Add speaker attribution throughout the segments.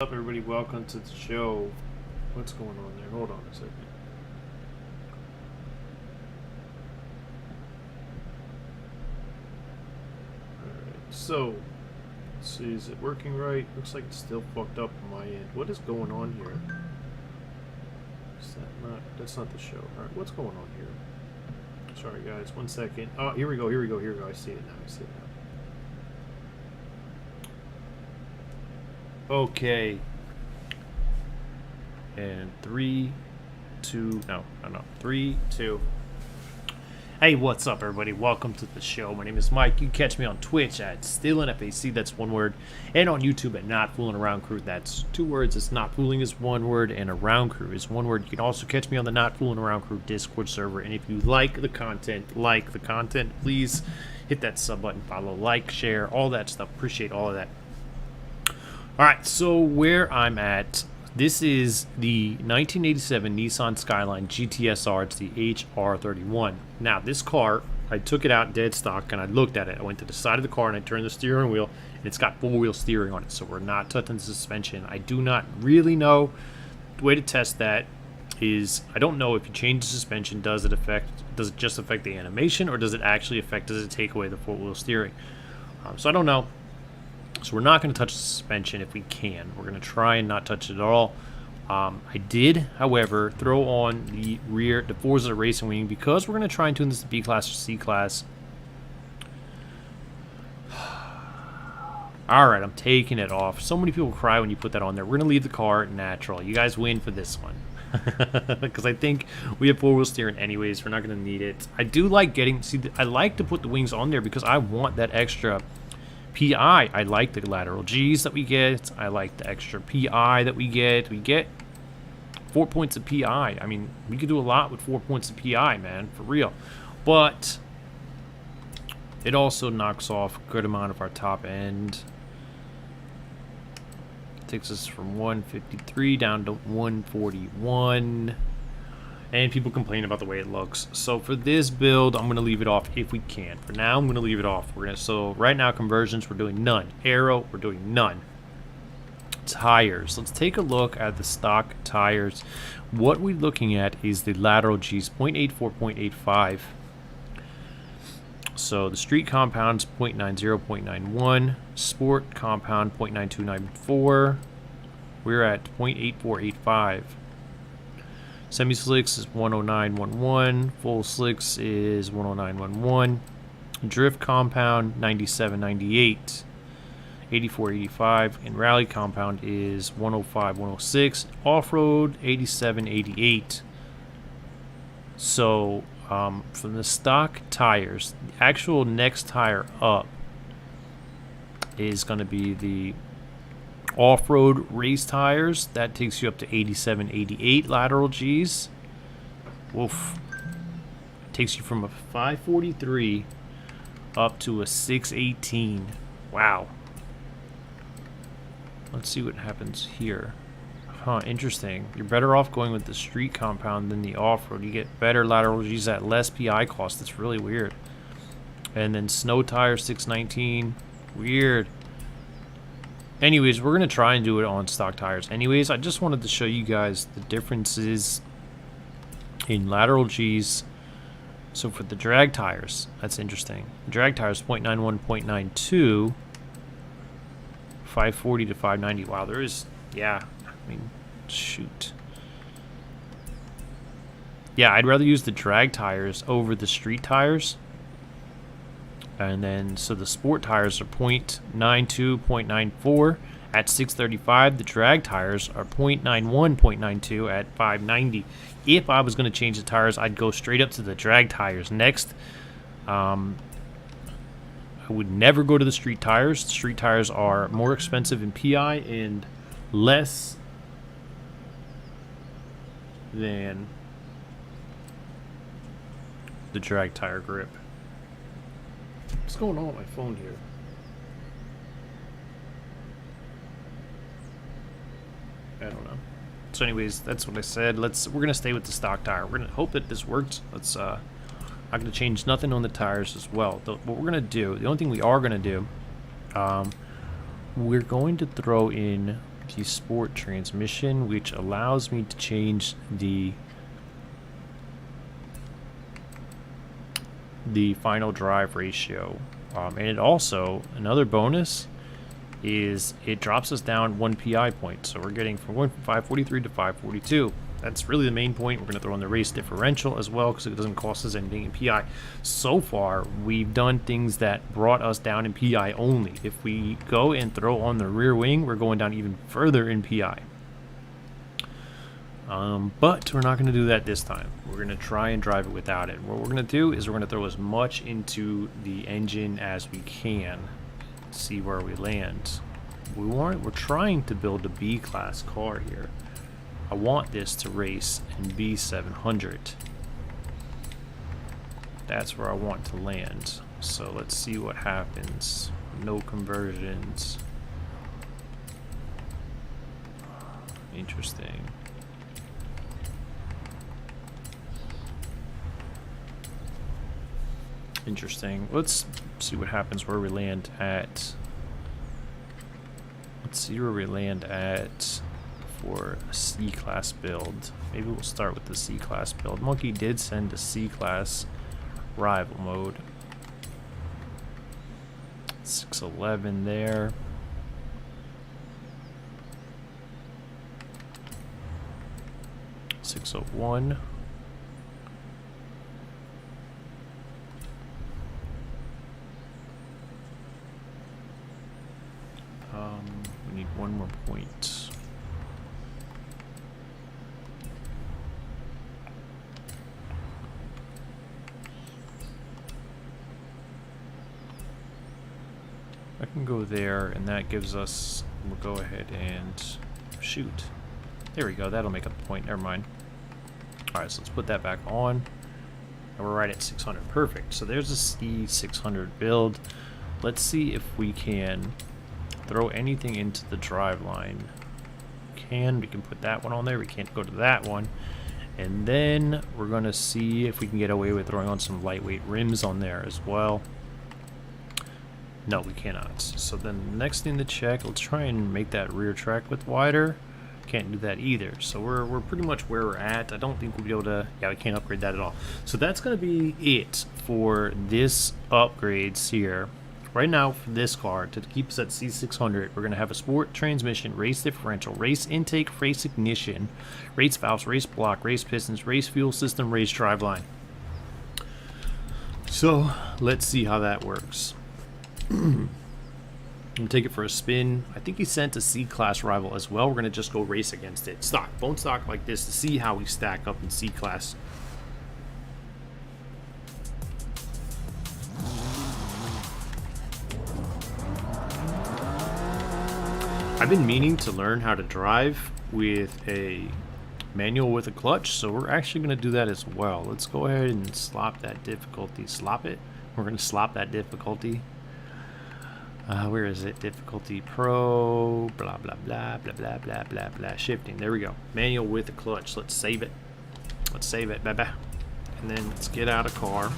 Speaker 1: What's up, everybody? Welcome to the show. What's going on there? Hold on a second. Alright, so let's see, is it working right? Looks like it's still fucked up on my end. What is going on here? Is that not, that's not the show. Alright, what's going on here? Sorry guys, 1 second. Oh, here we go. I see it now. Okay. And 3, 2, no, 3, 2. Hey, what's up, everybody? Welcome to the show. My name is Mike. You can catch me on Twitch at StillingFAC, that's one word, and on YouTube at Not Fooling Around Crew, that's 2 words. It's Not Fooling is 1 word, and Around Crew is 1 word. You can also catch me on the Not Fooling Around Crew Discord server, and if you like the content, please hit that sub button, follow, like, share, all that stuff. Appreciate all of that. Alright, so where I'm at, this is the 1987 Nissan Skyline GTSR. It's the HR31. Now, this car, I took it out dead stock and I looked at it. I went to the side of the car and I turned the steering wheel, and it's got 4-wheel steering on it, so we're not touching the suspension. I do not really know. The way to test that is, I don't know if you change the suspension, does it just affect the animation, or does it take away the 4-wheel steering? So I don't know. So we're not going to touch the suspension if we can. We're going to try and not touch it at all. I did, however, throw on the Forza Racing wing, because we're going to try and tune this to B class or C class. Alright, I'm taking it off. So many people cry when you put that on there. We're going to leave the car natural. You guys win for this one. Because I think we have 4-wheel steering anyways. We're not going to need it. I do like I like to put the wings on there because I want that extra PI. I like the lateral G's that we get. I like the extra PI that we get. We get 4 points of PI. I mean, we could do a lot with 4 points of PI, man, for real. But it also knocks off a good amount of our top end. Takes us from 153 down to 141. And people complain about the way it looks. So for this build, I'm going to leave it off if we can. For now, I'm going to leave it off. So right now, conversions, we're doing none. Aero, we're doing none. Tires. Let's take a look at the stock tires. What we're looking at is the lateral G's, 0.84, 0.85. So the street compound's 0.90, 0.91. Sport compound, 0.9294. We're at 0.8485. Semi-slicks is 109.11, full slicks is 109.11, drift compound 97.98, 84.85, and rally compound is 105.106, off-road 87.88. So from the stock tires, the actual next tire up is going to be the off-road race tires. That takes you up to 87, 88 lateral G's. Woof. It takes you from a 543 up to a 618. Wow. Let's see what happens here. Huh, interesting. You're better off going with the street compound than the off-road. You get better lateral G's at less PI cost. That's really weird. And then snow tire 619. Weird. Anyways, we're going to try and do it on stock tires. Anyways, I just wanted to show you guys the differences in lateral G's. So for the drag tires, that's interesting. Drag tires, 0.91, 0.92. 540 to 590. Wow, there is, yeah, I mean, shoot. Yeah, I'd rather use the drag tires over the street tires. And then, so the sport tires are 0.92, 0.94 at 635. The drag tires are 0.91, 0.92 at 590. If I was going to change the tires, I'd go straight up to the drag tires next. I would never go to the street tires. The street tires are more expensive in PI and less than the drag tire grip. What's going on with my phone here? I don't know. So anyways, that's what I said. We're gonna stay with the stock tire. We're gonna hope that this works. I'm gonna change nothing on the tires as well. What we're gonna do, the only thing we are gonna do, we're going to throw in the sport transmission, which allows me to change the final drive ratio. And it also, another bonus is it drops us down 1 PI point. So we're getting from 543 to 542. That's really the main point. We're going to throw in the race differential as well because it doesn't cost us anything in PI. So far, we've done things that brought us down in PI only. If we go and throw on the rear wing, we're going down even further in PI. But we're not going to do that this time. We're going to try and drive it without it. What we're going to do is we're going to throw as much into the engine as we can. See where we land. We're trying to build a B-class car here. I want this to race in B700. That's where I want to land. So let's see what happens. No conversions. Interesting. Interesting. Let's see what happens where we land at. Let's see where we land at for a C-class build. Maybe we'll start with the C-class build. Monkey did send a C-class rival mode. 611 there. .601. We need one more point. I can go there, and that gives us, we'll go ahead and shoot. There we go, that'll make up the point, never mind. Alright, so let's put that back on. And we're right at 600, perfect. So there's a C600 build. Let's see if we can throw anything into the drive line. We can put that one on there, we can't go to that one. And then we're gonna see if we can get away with throwing on some lightweight rims on there as well. No, we cannot. So then the next thing to check, let's try and make that rear track width wider. Can't do that either. So we're pretty much where we're at. I don't think we'll be able to, yeah, we can't upgrade that at all. So that's gonna be it for this upgrades here. Right now, for this car, to keep us at C600, we're going to have a sport transmission, race differential, race intake, race ignition, race valves, race block, race pistons, race fuel system, race driveline. So, let's see how that works. I'm going to take it for a spin. I think he sent a C-class rival as well. We're going to just go race against it. Stock, bone stock like this to see how we stack up in C-class. I've been meaning to learn how to drive with a manual with a clutch, so we're actually going to do that as well. Let's go ahead and slop that difficulty. Slop it? We're going to slop that difficulty. Where is it? Difficulty Pro, blah, blah, blah, blah, blah, blah, blah, blah. Shifting. There we go. Manual with a clutch. Let's save it. Let's save it. Bye-bye. And then let's get out of car.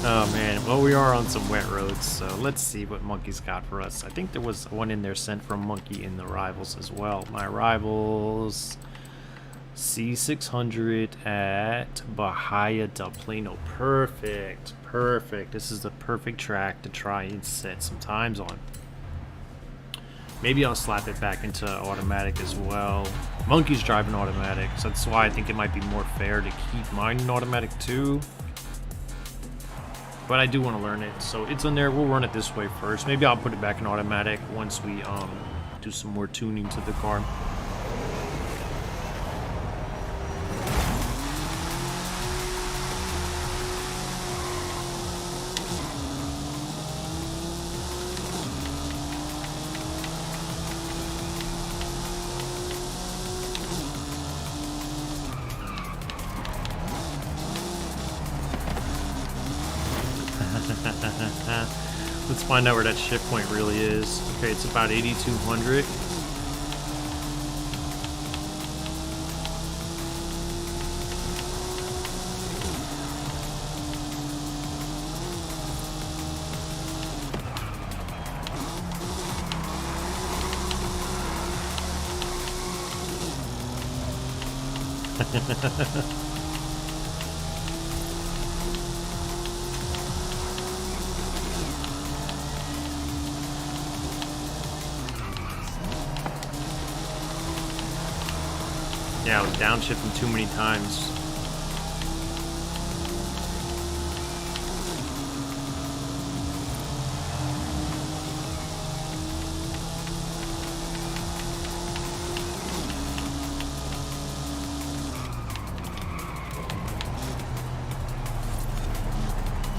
Speaker 1: Oh man, well we are on some wet roads, so let's see what Monkey's got for us. I think there was one in there sent from Monkey in the rivals as well. My rivals, C600 at Bahia del Plano. Perfect, perfect. This is the perfect track to try and set some times on. Maybe I'll slap it back into automatic as well. Monkey's driving automatic, so that's why I think it might be more fair to keep mine in automatic too. But I do want to learn it, so it's in there. We'll run it this way first. Maybe I'll put it back in automatic once we do some more tuning to the car. Let's find out where that shift point really is. Okay, it's about 8,200. Yeah, I was downshifting too many times.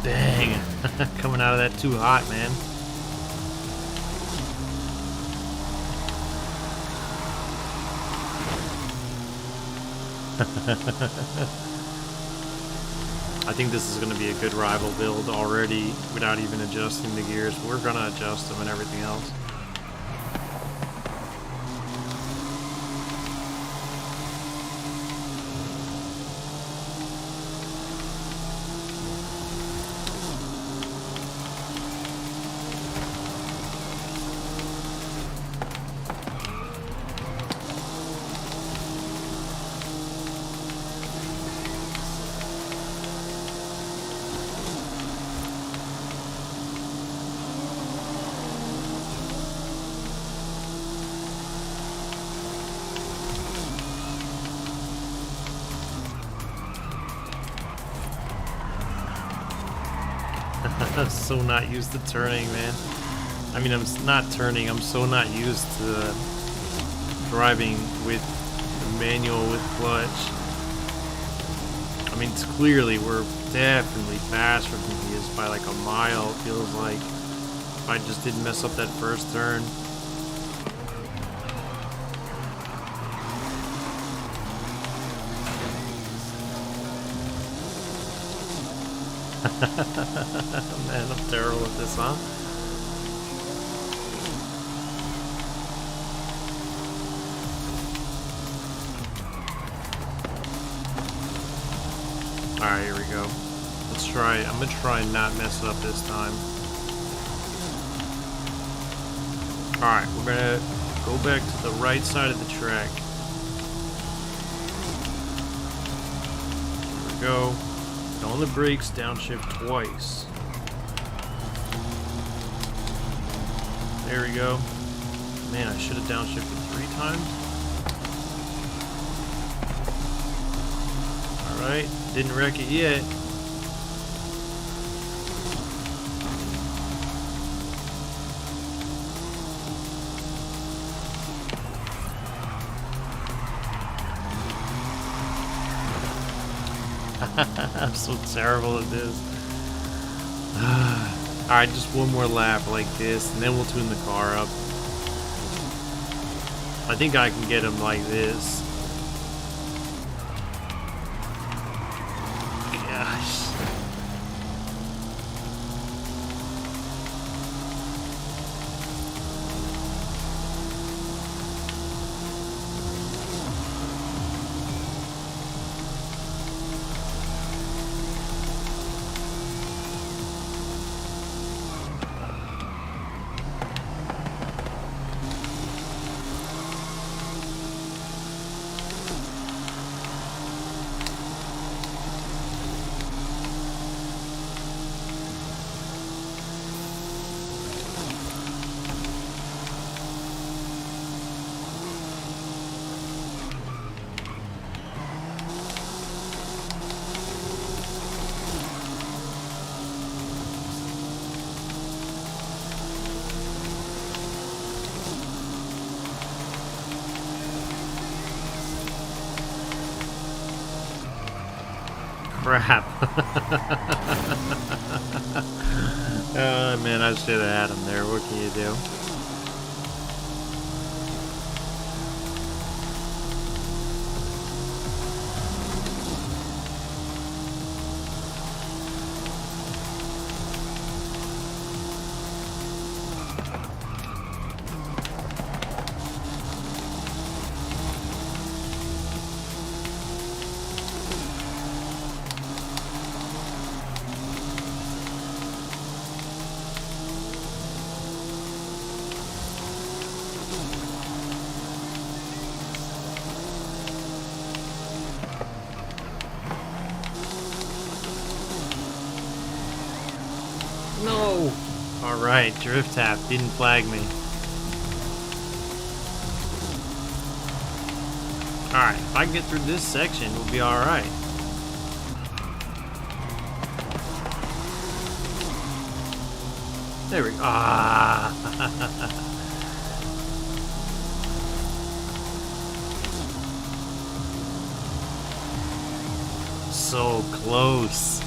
Speaker 1: Dang, coming out of that too hot, man. I think this is going to be a good rival build already without even adjusting the gears. We're going to adjust them and everything else. I'm so not used to turning, man. I mean, I'm not turning. I'm so not used to driving with the manual with clutch. I mean, it's clearly we're definitely faster than he is by like a mile. It feels like if I just didn't mess up that first turn. Man, I'm terrible at this, huh? Alright, here we go. Let's try. I'm gonna try and not mess up this time. Alright, we're gonna go back to the right side of the track. Here we go. On the brakes, downshift twice. There we go. Man, I should have downshifted 3 times. Alright, didn't wreck it yet. I'm so terrible at this. Alright, just one more lap like this, and then we'll tune the car up. I think I can get him like this. Gosh. Crap. Oh man, I should have had him there. What can you do? No! Alright, drift tap didn't flag me. Alright, if I can get through this section, we'll be alright. There we go. Ah! So close.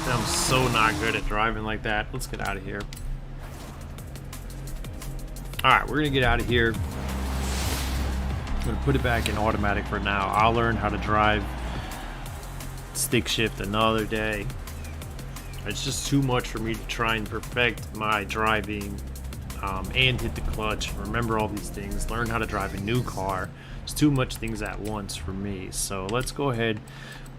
Speaker 1: I'm so not good at driving like that. Let's get out of here. Alright, we're gonna get out of here. I'm gonna put it back in automatic for now. I'll learn how to drive stick shift another day. It's just too much for me to try and perfect my driving and hit the clutch, remember all these things, learn how to drive a new car. It's too much things at once for me. So let's go ahead,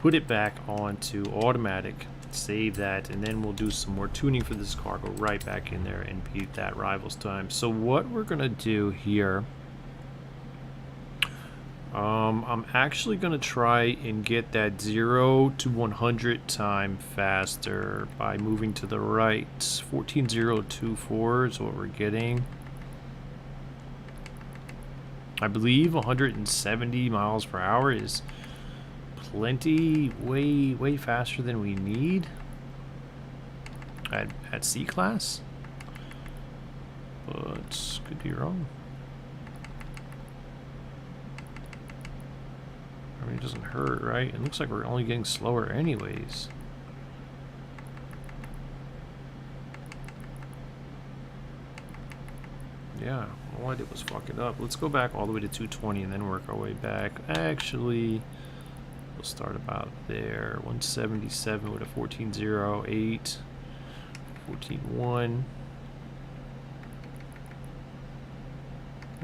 Speaker 1: put it back onto automatic, save that, and then we'll do some more tuning for this car, go right back in there and beat that rivals time. So what we're gonna do here, I'm actually gonna try and get that 0 to 100 time faster by moving to the right. 14.024 is what we're getting. I believe 170 miles per hour is plenty, way faster than we need at C class, but could be wrong. I mean, it doesn't hurt, right? It looks like we're only getting slower anyways. Yeah, all I did was fuck it up. Let's go back all the way to 220 and then work our way back. Actually, we'll start about there. 177 with a 14.08, 14.1,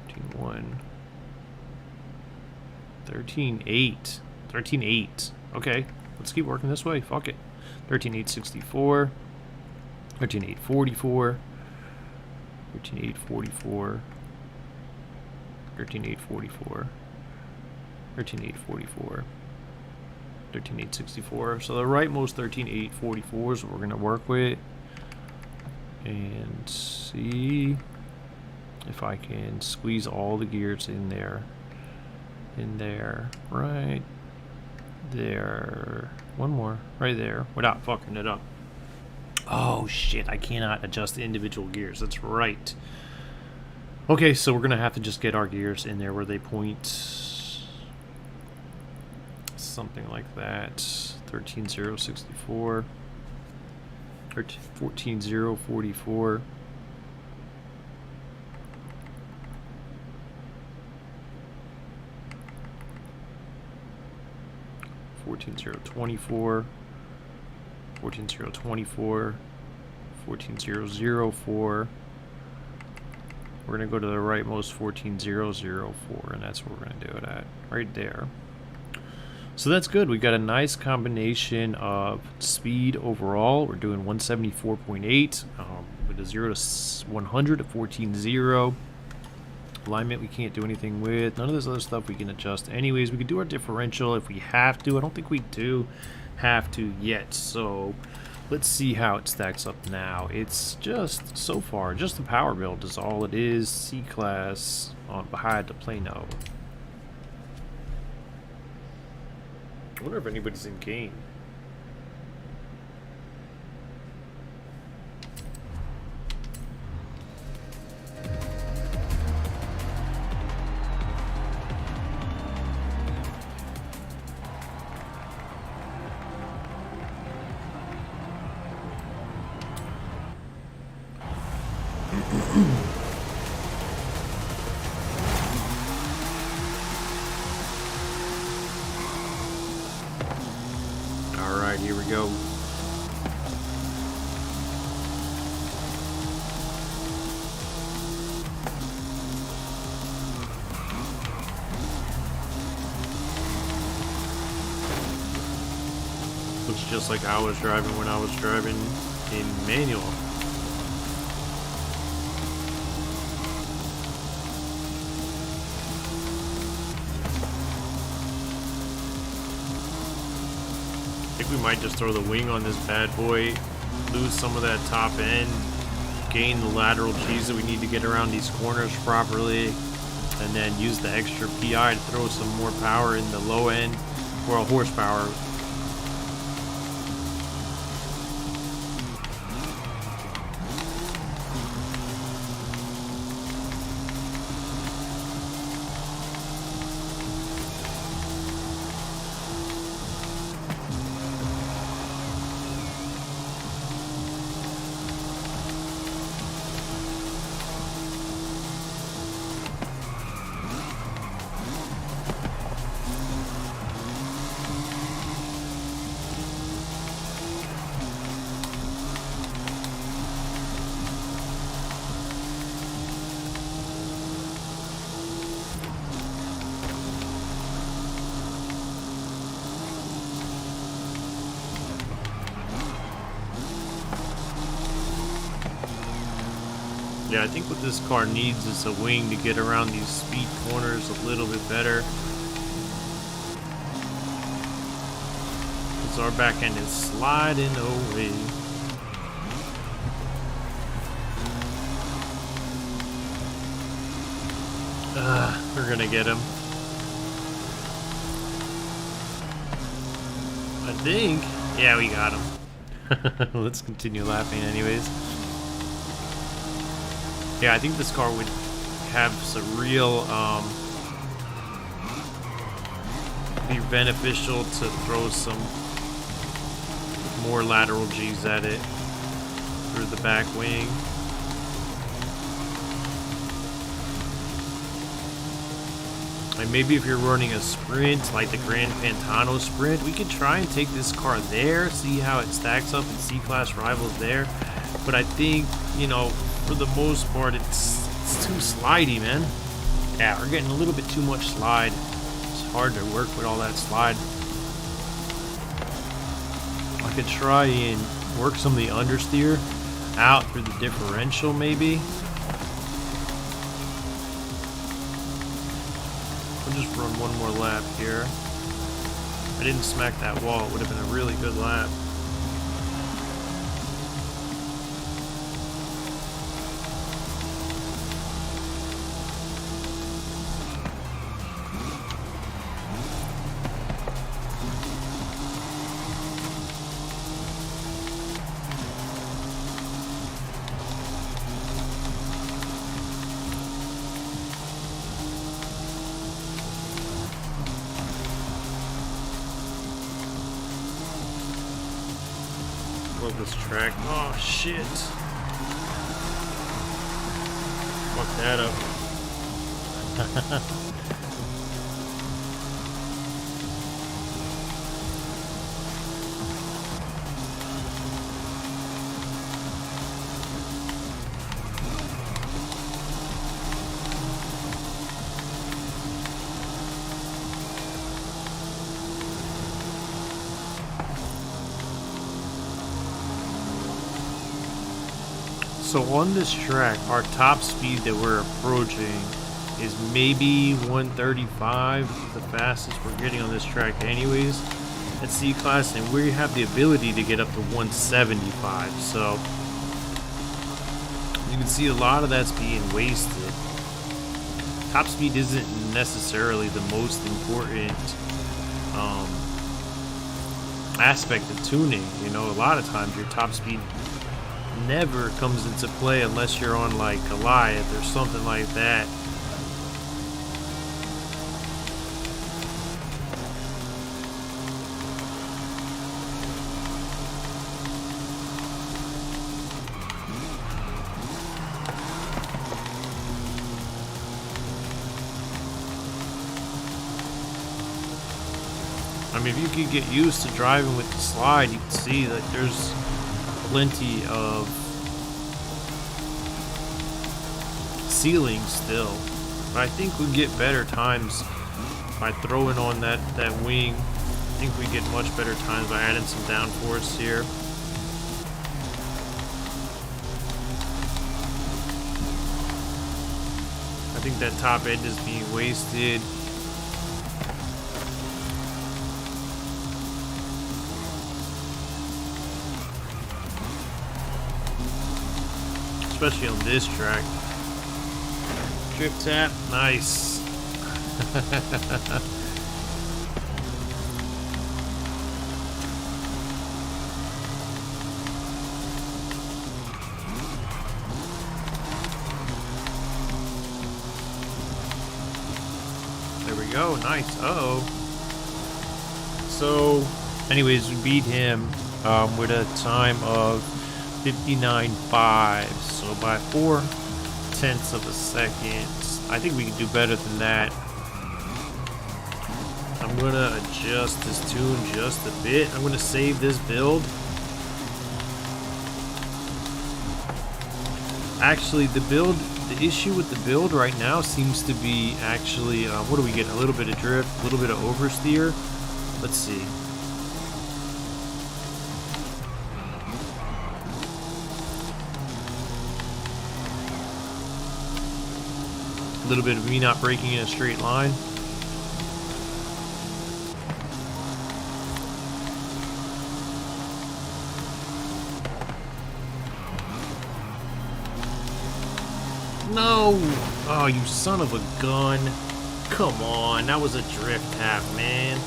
Speaker 1: 14.1. 13.8. 13.8. Okay, let's keep working this way. Fuck it. 13.864. 13.844. 13.844. 13.844. 13.844. 13.864. So the rightmost 13.844 is what we're going to work with. And see if I can squeeze all the gears in there. In there, right there, one more, right there, without fucking it up. Oh shit, I cannot adjust the individual gears, that's right. Okay, so we're gonna have to just get our gears in there where they point. Something like that. 13.064, 14.044. 14.024, 14.024, 14.004. We're gonna go to the rightmost 14.004, and that's where we're gonna do it at, right there. So that's good. We got a nice combination of speed overall. We're doing 174.8 with a 0 to 100 at 14.0. Alignment we can't do anything with. None of this other stuff we can adjust anyways. We can do our differential if we have to. I don't think we do have to yet, so let's see how it stacks up now. It's just, so far, just the power build is all it is. C-Class on behind the Plano. I wonder if anybody's in game. Alright, here we go. Looks just like I was driving when I was driving in manual. we might just throw the wing on this bad boy, lose some of that top end, gain the lateral G's that we need to get around these corners properly, and then use the extra PI to throw some more power in the low end, or a horsepower. Yeah, I think what this car needs is a wing to get around these speed corners a little bit better. Because our back end is sliding away. We're gonna get him. I think. Yeah, we got him. Let's continue laughing anyways. Yeah, I think this car would have some real, be beneficial to throw some more lateral G's at it through the back wing. And maybe if you're running a sprint, like the Grand Pantano sprint, we could try and take this car there, see how it stacks up in C-Class rivals there. But I think, you know, for the most part, it's too slidey, man. Yeah, we're getting a little bit too much slide. It's hard to work with all that slide. I could try and work some of the understeer out through the differential, maybe. I'll just run one more lap here. If I didn't smack that wall, it would have been a really good lap. Love this track. Oh shit. Fuck that up. So on this track, our top speed that we're approaching is maybe 135, the fastest we're getting on this track anyways at C-Class, and we have the ability to get up to 175, so you can see a lot of that's being wasted. Top speed isn't necessarily the most important aspect of tuning. You know, a lot of times your top speed never comes into play unless you're on like Goliath or something like that. I mean, if you could get used to driving with the slide, you can see that there's plenty of ceiling still, but I think we get better times by throwing on that wing. I think we get much better times by adding some downforce here. I think that top end is being wasted. especially on this track. Drip tap, nice. There we go, nice. Uh-oh. So, anyways, we beat him with a time of 59.5. So by 4/10 of a second. I think we can do better than that. I'm gonna adjust this tune just a bit. I'm gonna save this build. Actually, the issue with the build right now seems to be actually, what do we get? A little bit of drift, a little bit of oversteer. Let's see. A little bit of me not braking in a straight line. No! Oh, you son of a gun. Come on, that was a drift tap, man.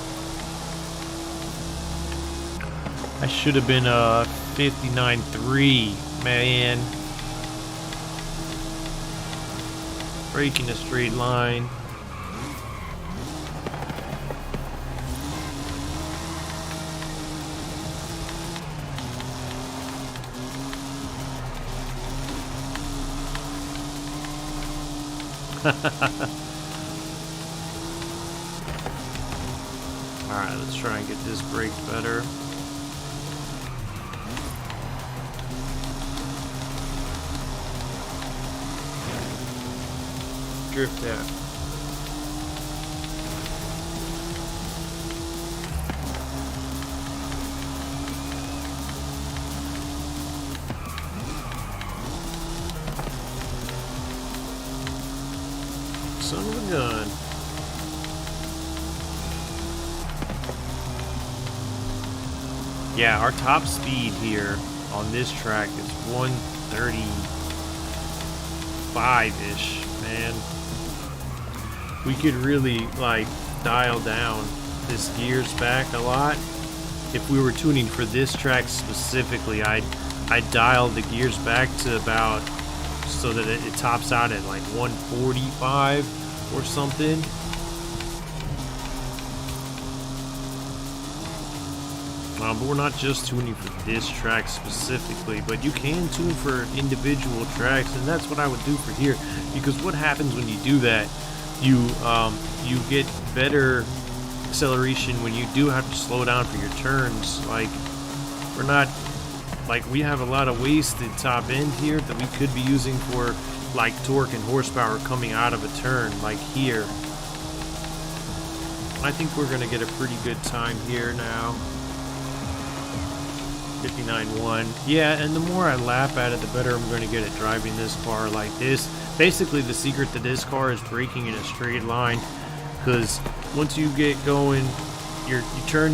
Speaker 1: I should have been 59.3, man. Braking a straight line. Alright, let's try and get this brake better. Drift tap. Son of a gun. Yeah, our top speed here on this track is 135-ish, man. We could really, like, dial down this gears back a lot. If we were tuning for this track specifically, I'd dial the gears back to about, so that it tops out at like 145 or something. But we're not just tuning for this track specifically, but you can tune for individual tracks, and that's what I would do for here. Because what happens when you do that, you get better acceleration when you do have to slow down for your turns. Like, we're not, like, we have a lot of wasted top end here that we could be using for like torque and horsepower coming out of a turn, like here. I think we're gonna get a pretty good time here now. 59.1. Yeah, and the more I lap at it, the better I'm gonna get at driving this car like this. Basically, the secret to this car is braking in a straight line, because once you get going, you turn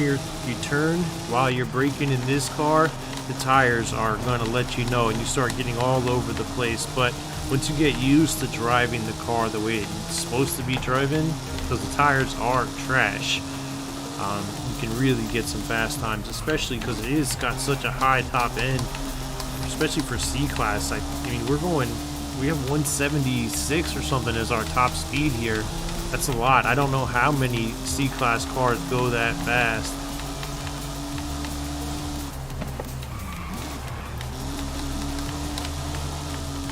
Speaker 1: while you're braking in this car, the tires are gonna let you know, and you start getting all over the place. But once you get used to driving the car the way it's supposed to be driven, because the tires are trash, you can really get some fast times, especially because it is got such a high top end, especially for C-Class. I mean, we have 176 or something as our top speed here. That's a lot. I don't know how many C-Class cars go that fast.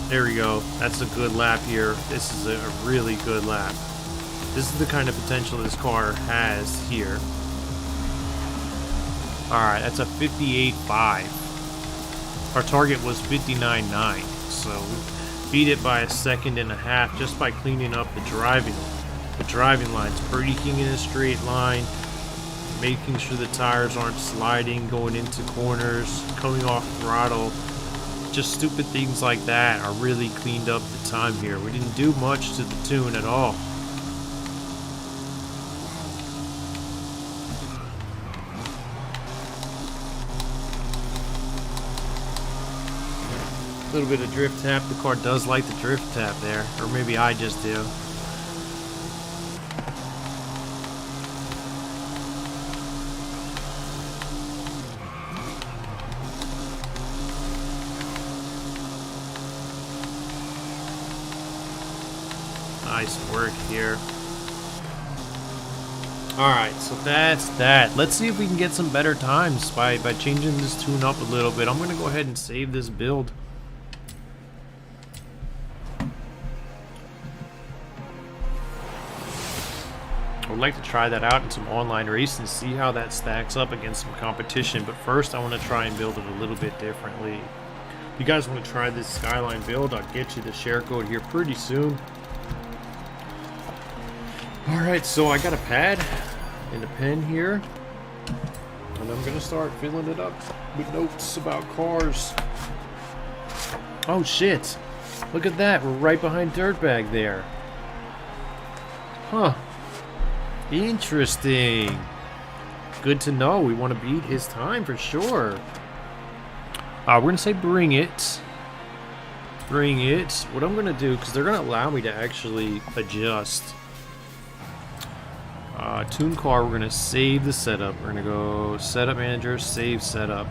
Speaker 1: There we go. That's a good lap here. This is a really good lap. This is the kind of potential this car has here. Alright, that's a 58.5. Our target was 59.9, so we beat it by 1.5 seconds just by cleaning up the driving lines, braking in a straight line, making sure the tires aren't sliding, going into corners, coming off throttle. Just stupid things like that are really cleaned up the time here. We didn't do much to the tune at all. A little bit of drift tap. The car does like the drift tap there. Or maybe I just do. Nice work here. Alright, so that's that. Let's see if we can get some better times by changing this tune up a little bit. I'm going to go ahead and save this build. I would like to try that out in some online racing and see how that stacks up against some competition. But first, I want to try and build it a little bit differently. If you guys want to try this Skyline build, I'll get you the share code here pretty soon. Alright, so I got a pad and a pen here, and I'm gonna start filling it up with notes about cars. Oh shit, look at that, we're right behind Dirtbag there. Huh, interesting. Good to know. We want to beat his time for sure. We're gonna say bring it. Bring it. What I'm gonna do, because they're gonna allow me to actually adjust. Tune car, we're gonna save the setup. We're gonna go setup manager, save setup.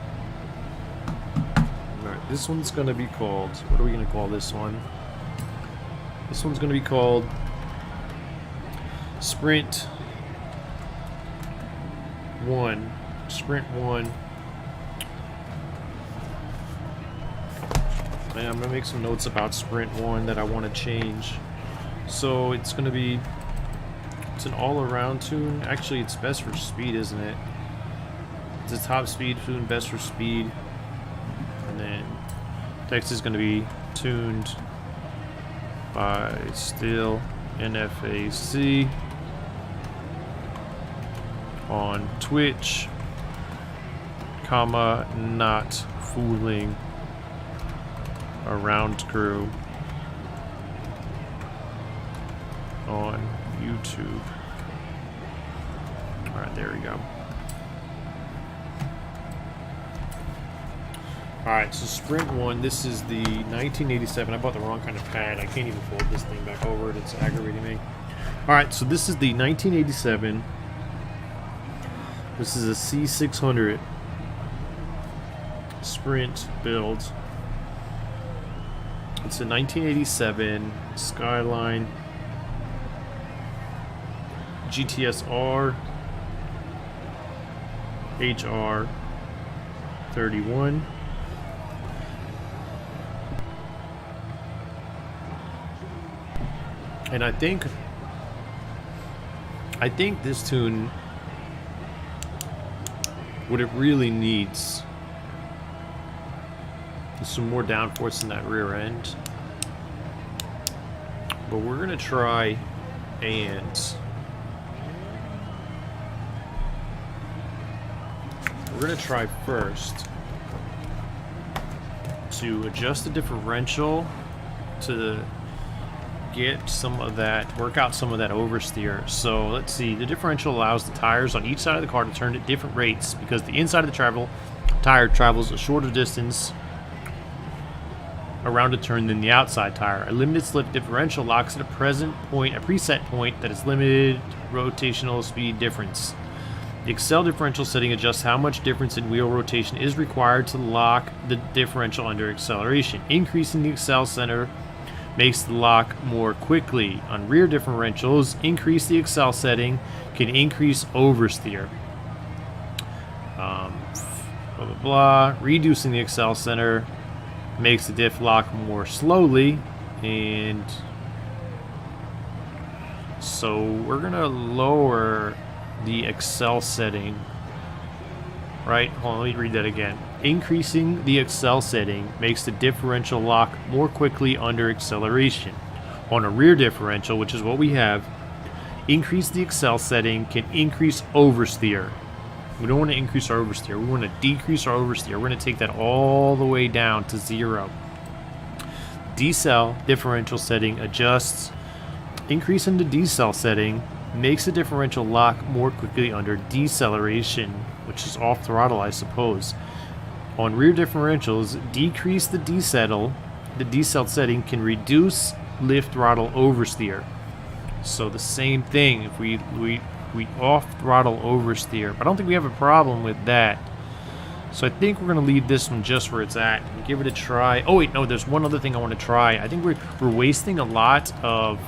Speaker 1: Alright, this one's gonna be called, what are we gonna call this one? This one's gonna be called Sprint 1. Sprint 1. And I'm gonna make some notes about Sprint 1 that I want to change. So it's gonna be, it's an all-around tune. Actually, it's best for speed, isn't it? It's a top speed tune, best for speed. And then text is going to be tuned by Still NFAC on Twitch, comma, not fooling around crew on YouTube. Alright, there we go. Alright, so Sprint 1, this is the 1987. I bought the wrong kind of pad. I can't even fold this thing back over it. It's aggravating me. Alright, so this is the 1987. This is a C600 Sprint build. It's a 1987 Skyline GTS-R HR 31. And I think this tune, what it really needs is some more downforce in that rear end. But we're gonna try and we're going to try first to adjust the differential to get some of that, work out some of that oversteer. So let's see, the differential allows the tires on each side of the car to turn at different rates because the inside of the tire travels a shorter distance around a turn than the outside tire. A limited slip differential locks at a preset point that is limited rotational speed difference. The Excel differential setting adjusts how much difference in wheel rotation is required to lock the differential under acceleration. Increasing the Excel center makes the lock more quickly. On rear differentials, increase the Excel setting can increase oversteer. Blah, blah, blah. Reducing the Excel center makes the diff lock more slowly. And so we're going to lower the Excel setting, right? Hold on, let me read that again. Increasing the Excel setting makes the differential lock more quickly under acceleration. On a rear differential, which is what we have, increase the Excel setting can increase oversteer. We don't want to increase our oversteer. We want to decrease our oversteer. We're going to take that all the way down to 0. Decel differential setting adjusts. Increasing the decel setting makes the differential lock more quickly under deceleration, which is off throttle, I suppose. On rear differentials, decrease the decel the decel setting can reduce lift throttle oversteer. So the same thing if we off throttle oversteer. But I don't think we have a problem with that. So I think we're gonna leave this one just where it's at and give it a try. Oh wait, no, there's one other thing I want to try. I think we're wasting a lot of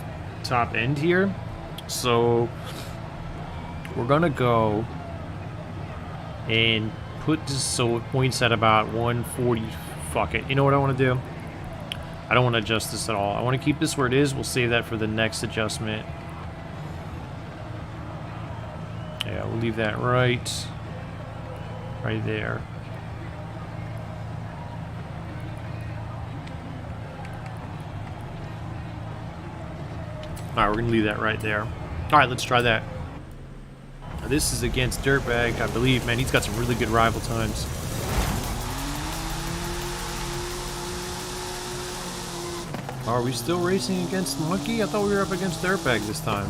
Speaker 1: top end here. So we're gonna go and put this so it points at about 140. Fuck it. You know what I want to do? I don't want to adjust this at all. I want to keep this where it is. We'll save that for the next adjustment. Yeah, we'll leave that right there. Alright, we're going to leave that right there. Alright, let's try that. Now, this is against Dirtbag, I believe. Man, he's got some really good rival times. Are we still racing against Monkey? I thought we were up against Dirtbag this time.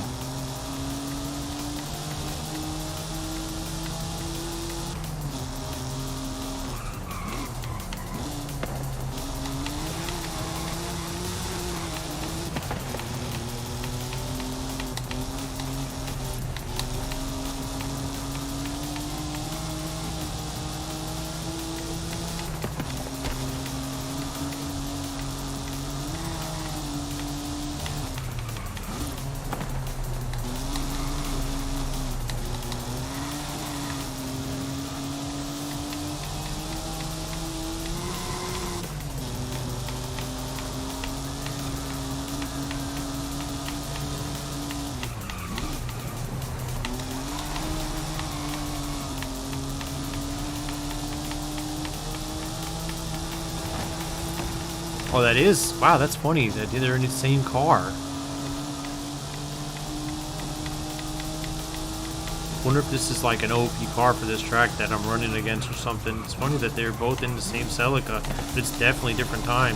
Speaker 1: Oh, that is? Wow, that's funny. They're in the same car. Wonder if this is like an OP car for this track that I'm running against or something. It's funny that they're both in the same Celica, but it's definitely a different time.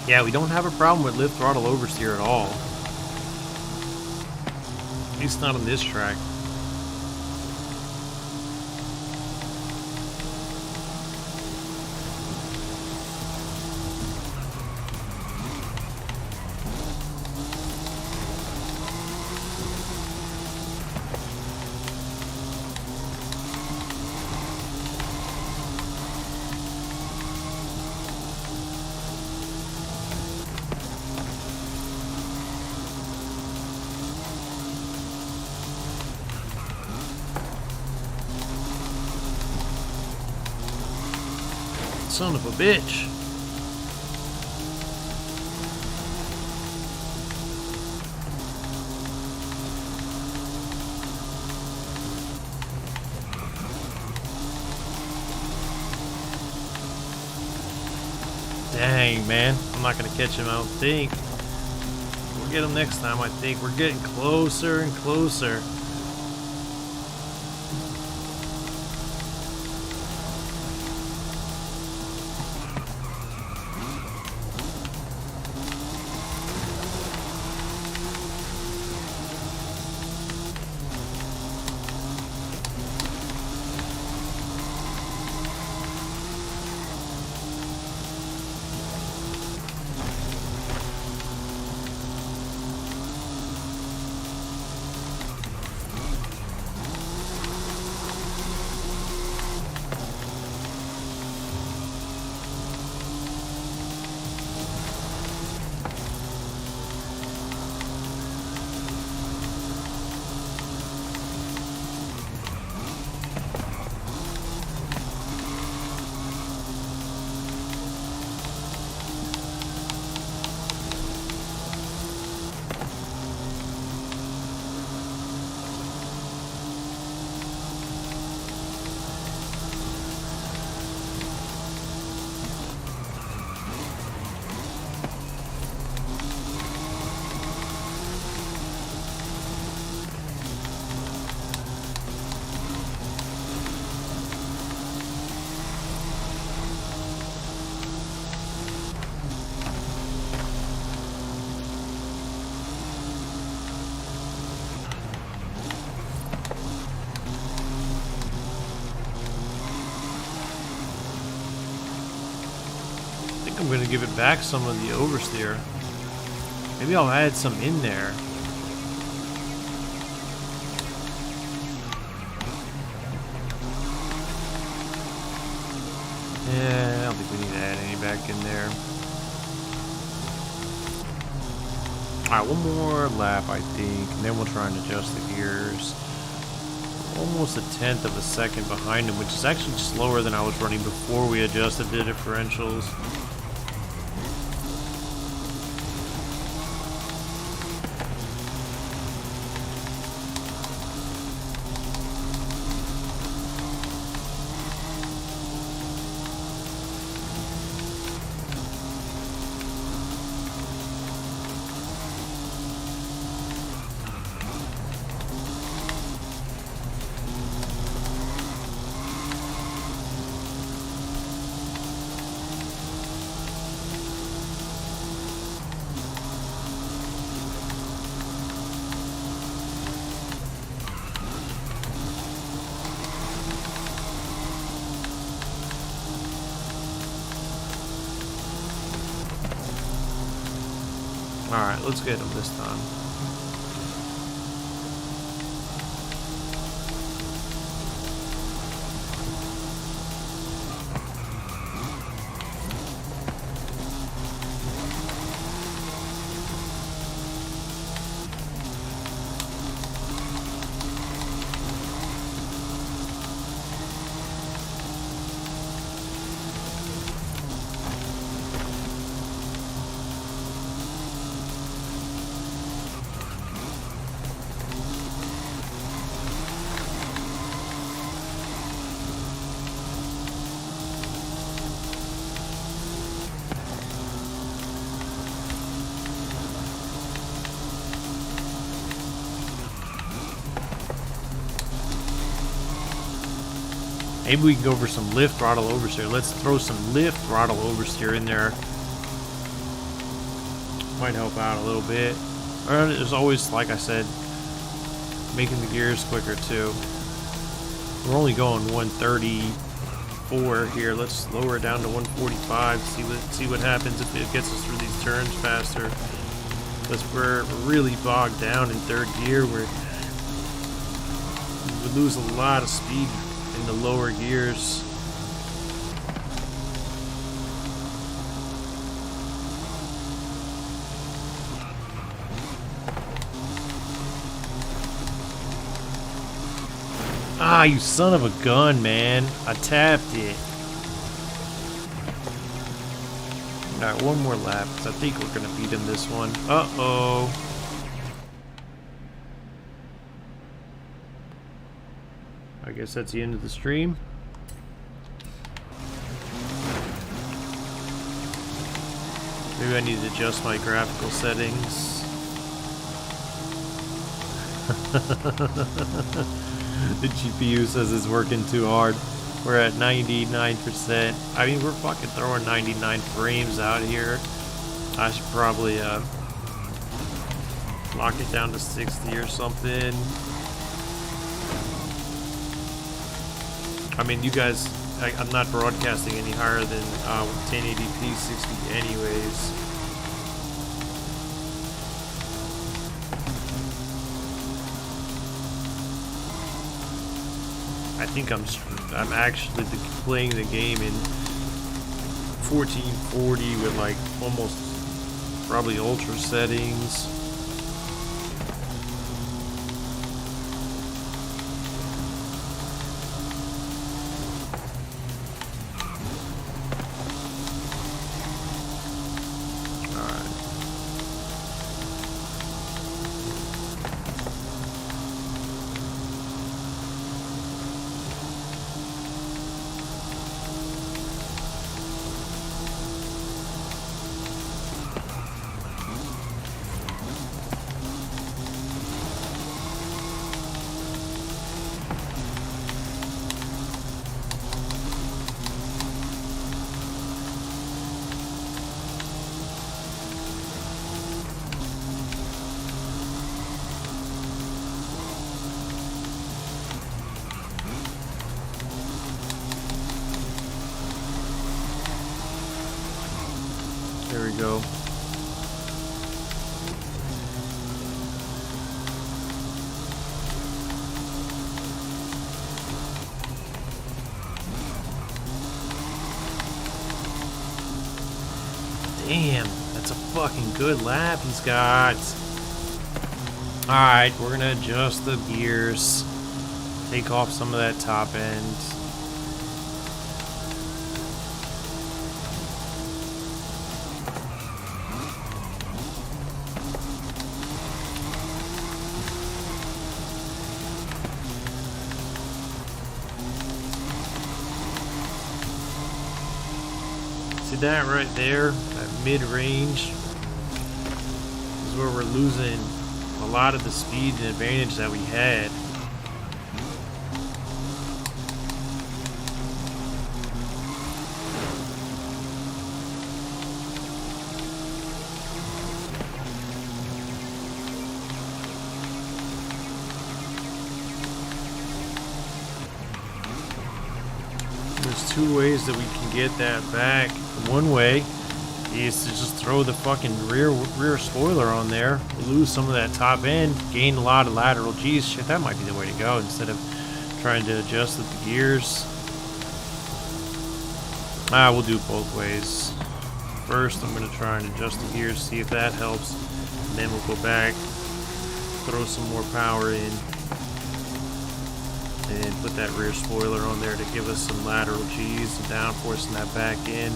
Speaker 1: Yeah, we don't have a problem with lift throttle oversteer at all. At least not on this track. Son of a bitch. Dang, man. I'm not going to catch him, I don't think. We'll get him next time, I think. We're getting closer and closer. I'm going to give it back some of the oversteer. Maybe I'll add some in there. Yeah, I don't think we need to add any back in there. Alright, one more lap, I think, and then we'll try and adjust the gears. Almost a tenth of a second behind him, which is actually slower than I was running before we adjusted the differentials. Alright, let's get him this time. Maybe we can go for some lift throttle oversteer. Let's throw some lift throttle oversteer in there. Might help out a little bit. There's always, like I said, making the gears quicker too. We're only going 134 here. Let's lower it down to 145. See what happens if it gets us through these turns faster. Because we're really bogged down in third gear. We lose a lot of speed in the lower gears. Ah, you son of a gun, man. I tapped it. Alright, one more lap, because I think we're going to beat him this one. Uh-oh. I guess that's the end of the stream. Maybe I need to adjust my graphical settings. The GPU says it's working too hard. We're at 99%. I mean, we're fucking throwing 99 frames out here. I should probably lock it down to 60 or something. I mean, you guys, I'm not broadcasting any higher than 1080p 60 anyways. I think I'm actually playing the game in 1440 with like almost probably ultra settings. we go. Damn, that's a fucking good lap he's got. Alright, we're gonna adjust the gears. Take off some of that top end. See that right there? That mid-range is where we're losing a lot of the speed and advantage that we had. There's two ways that we can get that back. One way is to just throw the fucking rear spoiler on there, lose some of that top end, gain a lot of lateral G's. Shit, that might be the way to go instead of trying to adjust the gears. We'll do it both ways. First, I'm going to try and adjust the gears, see if that helps, and then we'll go back, throw some more power in, and put that rear spoiler on there to give us some lateral G's and downforcing that back in.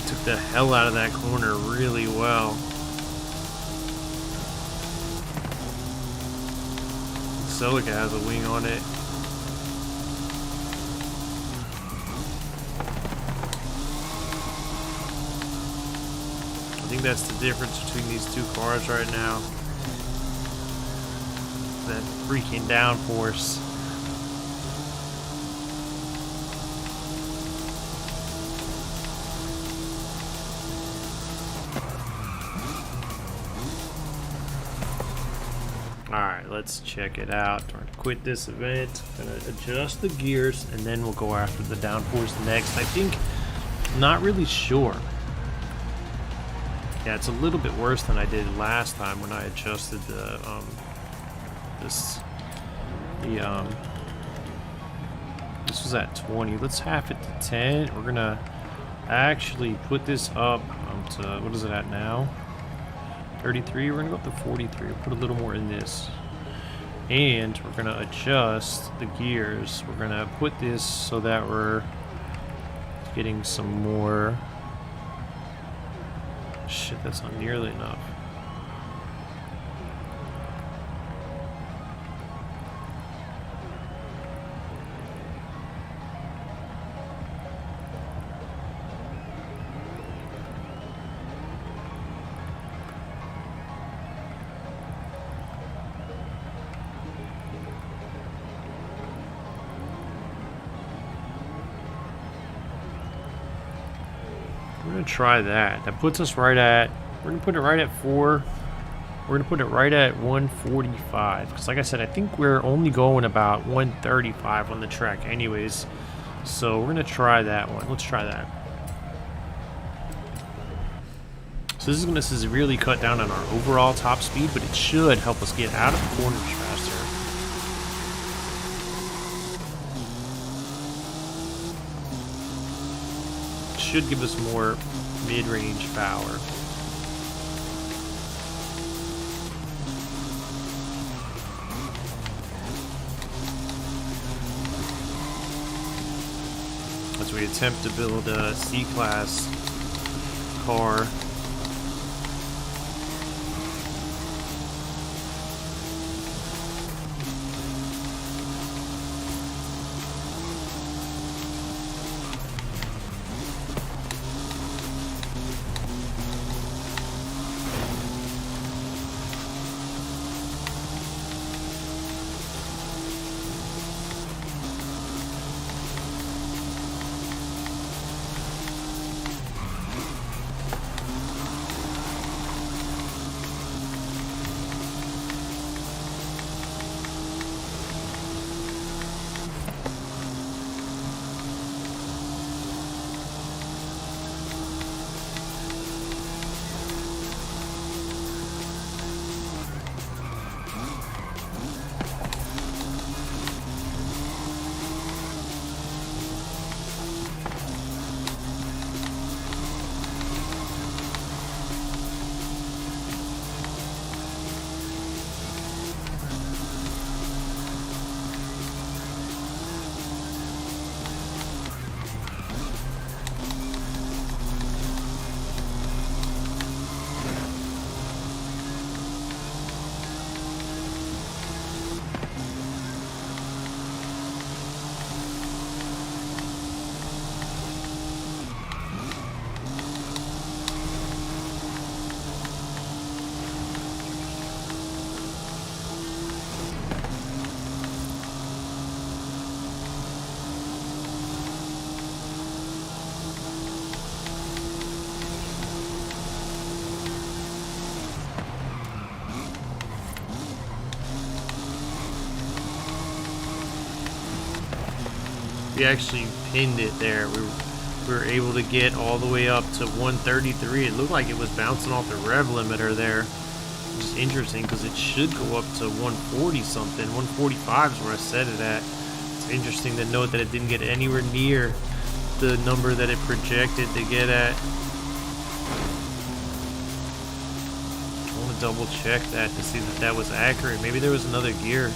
Speaker 1: Took the hell out of that corner really well. Celica has a wing on it. I think that's the difference between these two cars right now. That freaking downforce. Alright, let's check it out. We're gonna quit this event, gonna adjust the gears, and then we'll go after the downforce next. I think, not really sure. Yeah, it's a little bit worse than I did last time when I adjusted the, this was at 20. Let's half it to 10. We're gonna actually put this up to, what is it at now? 33. We're gonna go up to 43. We'll put a little more in this, and we're gonna adjust the gears. We're gonna put this so that we're getting some more. Shit, that's not nearly enough. We're gonna try that. That puts us right at, we're gonna put it right at 4. We're gonna put it right at 145. Because like I said, I think we're only going about 135 on the track anyways. So we're gonna try that one. Let's try that. So this is gonna severely cut down on our overall top speed, but it should help us get out of the corners faster. Should give us more mid-range power. As we attempt to build a C-Class car. We actually pinned it there. We were able to get all the way up to 133. It looked like it was bouncing off the rev limiter there. Which is interesting because it should go up to 140 something. 145 is where I set it at. It's interesting to note that it didn't get anywhere near the number that it projected to get at. I want to double check that to see that that was accurate. Maybe there was another gear.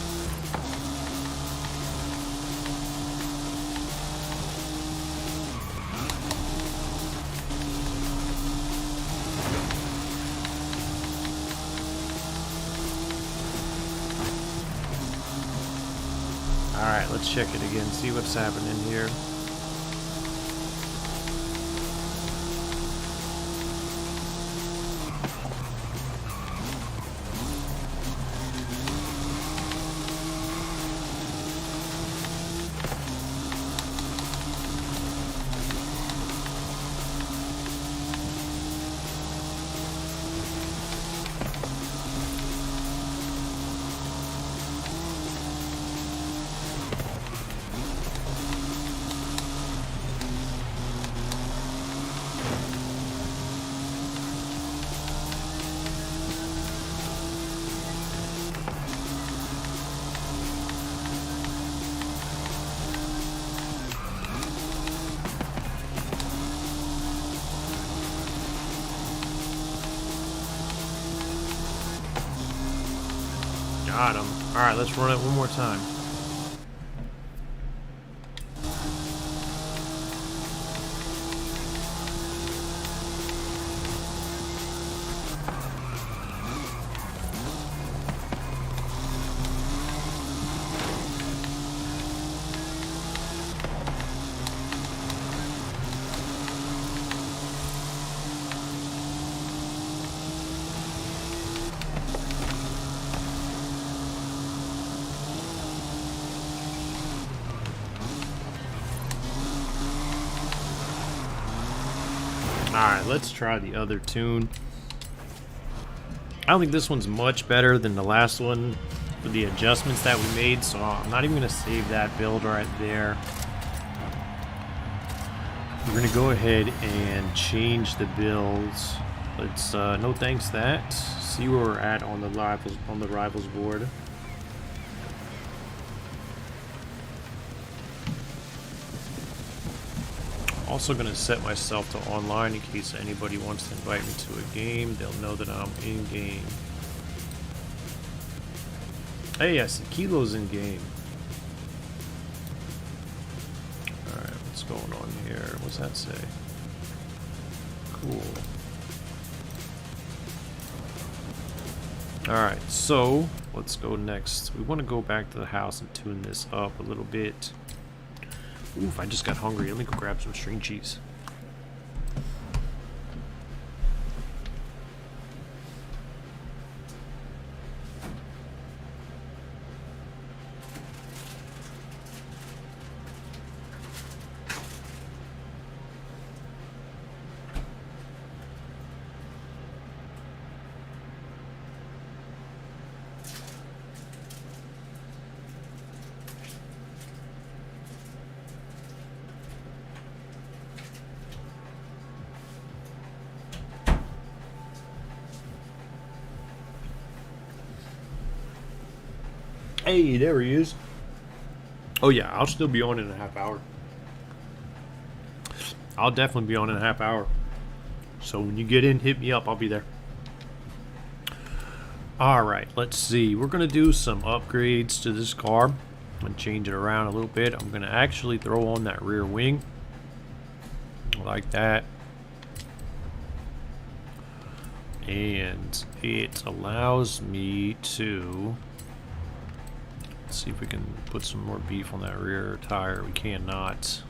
Speaker 1: Alright, let's check it again, see what's happening here. Got him. Alright, let's run it one more time. Alright, let's try the other tune. I don't think this one's much better than the last one for the adjustments that we made, so I'm not even going to save that build right there. We're going to go ahead and change the builds. Let's no thanks that. See where we're at on the rivals board. Also going to set myself to online in case anybody wants to invite me to a game. They'll know that I'm in game. Hey, I see Kilo's in game. Alright, what's going on here? What's that say? Cool. Alright, so let's go next. We want to go back to the house and tune this up a little bit. Oof, I just got hungry. Let me go grab some string cheese. Hey, there he is. Oh yeah, I'll still be on in a half hour. I'll definitely be on in a half hour. So when you get in, hit me up. I'll be there. Alright, let's see. We're going to do some upgrades to this car. I'm going to change it around a little bit. I'm going to actually throw on that rear wing. Like that. And it allows me to... see if we can put some more beef on that rear tire. We cannot.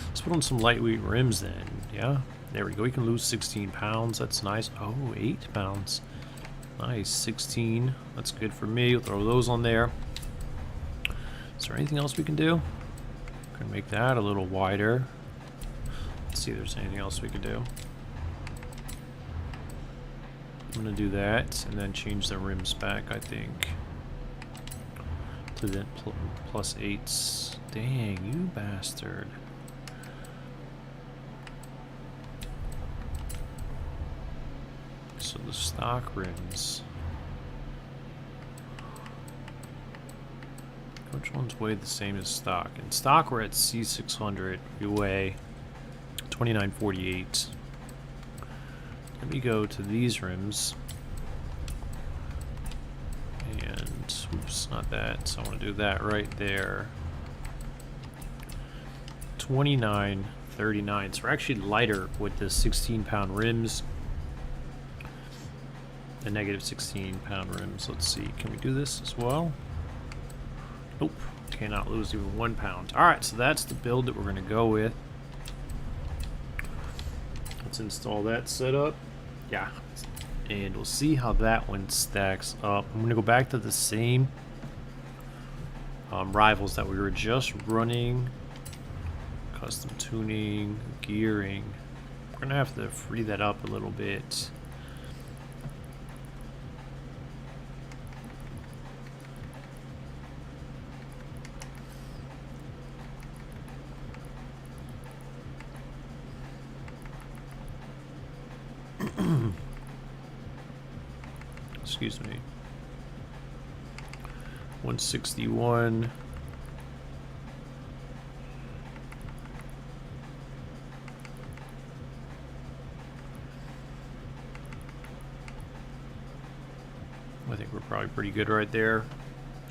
Speaker 1: Let's put on some lightweight rims then. Yeah, there we go. We can lose 16 pounds. That's nice. Oh, 8 pounds. Nice. 16. That's good for me. We'll throw those on there. Is there anything else we can do? Can make that a little wider. Let's see if there's anything else we could do. I'm gonna do that and then change the rims back, I think, to confident plus 8s. Dang, you bastard. So the stock rims. Which ones weigh the same as stock? In stock, we're at C600. We weigh 2948. Let me go to these rims. And, oops, not that. So I want to do that right there. 2939. So we're actually lighter with the 16-pound rims. The negative 16-pound rims. Let's see. Can we do this as well? Nope. Cannot lose even 1 pound. Alright, so that's the build that we're going to go with. Let's install that setup. Yeah. And we'll see how that one stacks up. I'm going to go back to the same rivals that we were just running. Custom tuning, gearing. We're going to have to free that up a little bit. Excuse me. 161. I think we're probably pretty good right there.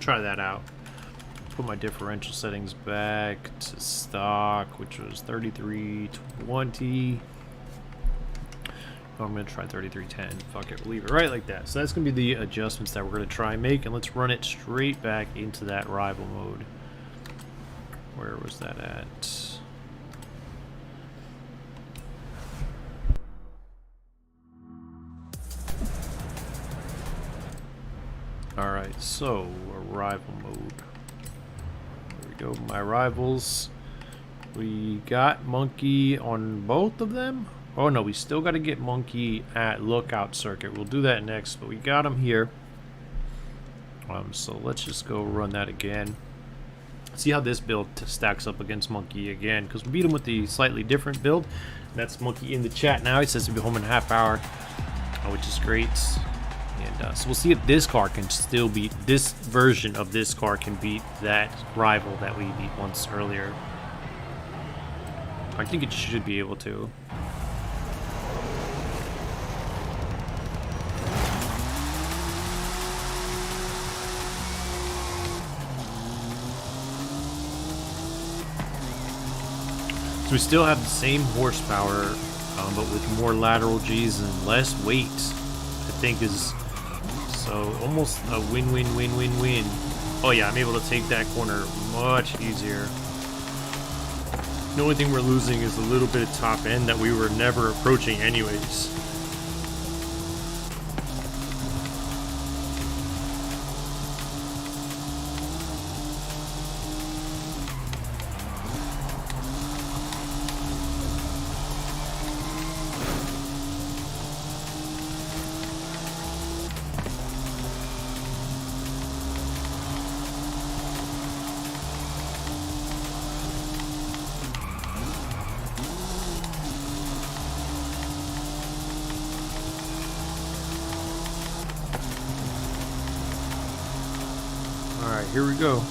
Speaker 1: Try that out. Put my differential settings back to stock, which was 3320. Oh, I'm going to try 3310. Fuck it, leave it right like that. So that's going to be the adjustments that we're going to try and make. And let's run it straight back into that rival mode. Where was that at? Alright, so rival mode. There we go, my rivals. We got Monkey on both of them. Oh no, we still got to get Monkey at Lookout Circuit. We'll do that next, but we got him here. So let's just go run that again. See how this build stacks up against Monkey again, because we beat him with the slightly different build. That's Monkey in the chat now. He says he'll be home in a half hour, which is great. And so we'll see if this car can still beat, this version of this car can beat that rival that we beat once earlier. I think it should be able to. So we still have the same horsepower, but with more lateral G's and less weight, I think is so almost a win-win-win-win-win. Oh yeah, I'm able to take that corner much easier. The only thing we're losing is a little bit of top end that we were never approaching anyways. Alright, here we go.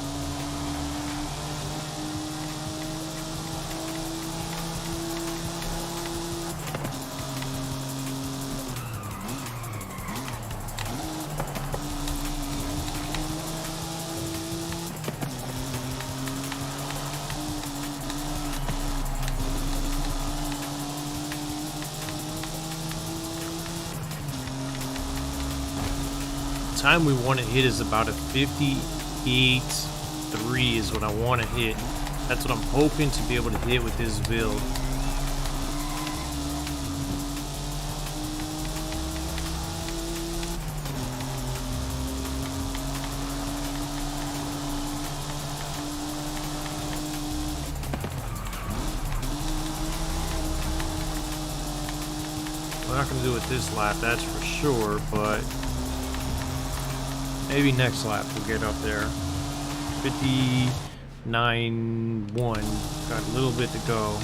Speaker 1: Time we want to hit is about a 58.3 is what I want to hit. That's what I'm hoping to be able to hit with this build. We're not going to do it this lap, that's for sure, but maybe next lap we'll get up there. 59.1. Got a little bit to go. I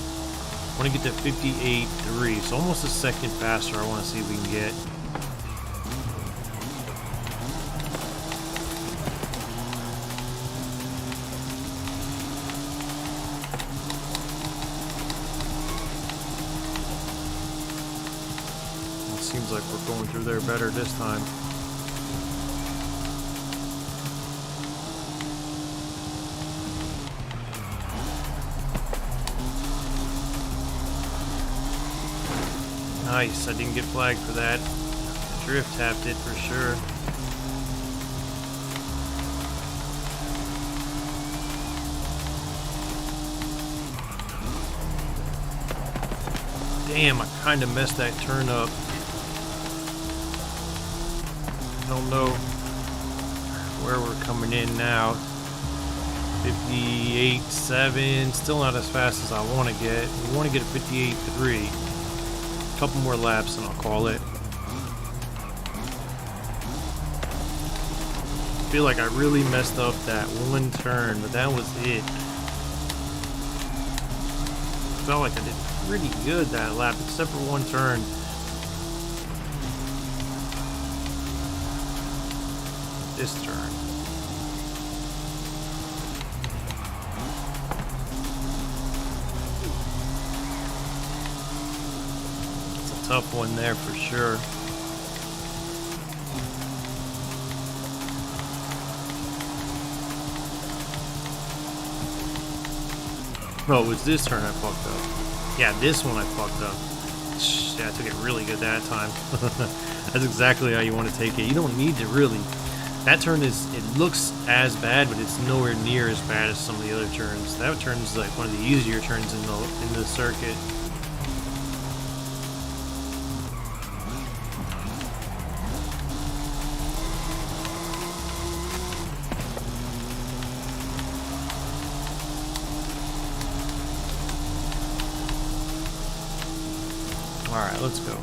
Speaker 1: want to get to 58.3, so almost a second faster. I want to see if we can get. It seems like we're going through there better this time. Nice, I didn't get flagged for that. Drift tapped it for sure. Damn, I kind of messed that turn up. I don't know where we're coming in now. 58.7, still not as fast as I want to get. We want to get a 58.3. Couple more laps and I'll call it. I feel like I really messed up that one turn, but that was it. Felt like I did pretty good that lap, except for one turn. This turn. Tough one there for sure. Oh, it was this turn I fucked up. Yeah, this one I fucked up. Yeah, I took it really good that time. That's exactly how you want to take it. You don't need to really. That turn is, it looks as bad, but it's nowhere near as bad as some of the other turns. That turn is like one of the easier turns in the circuit. Alright, let's go.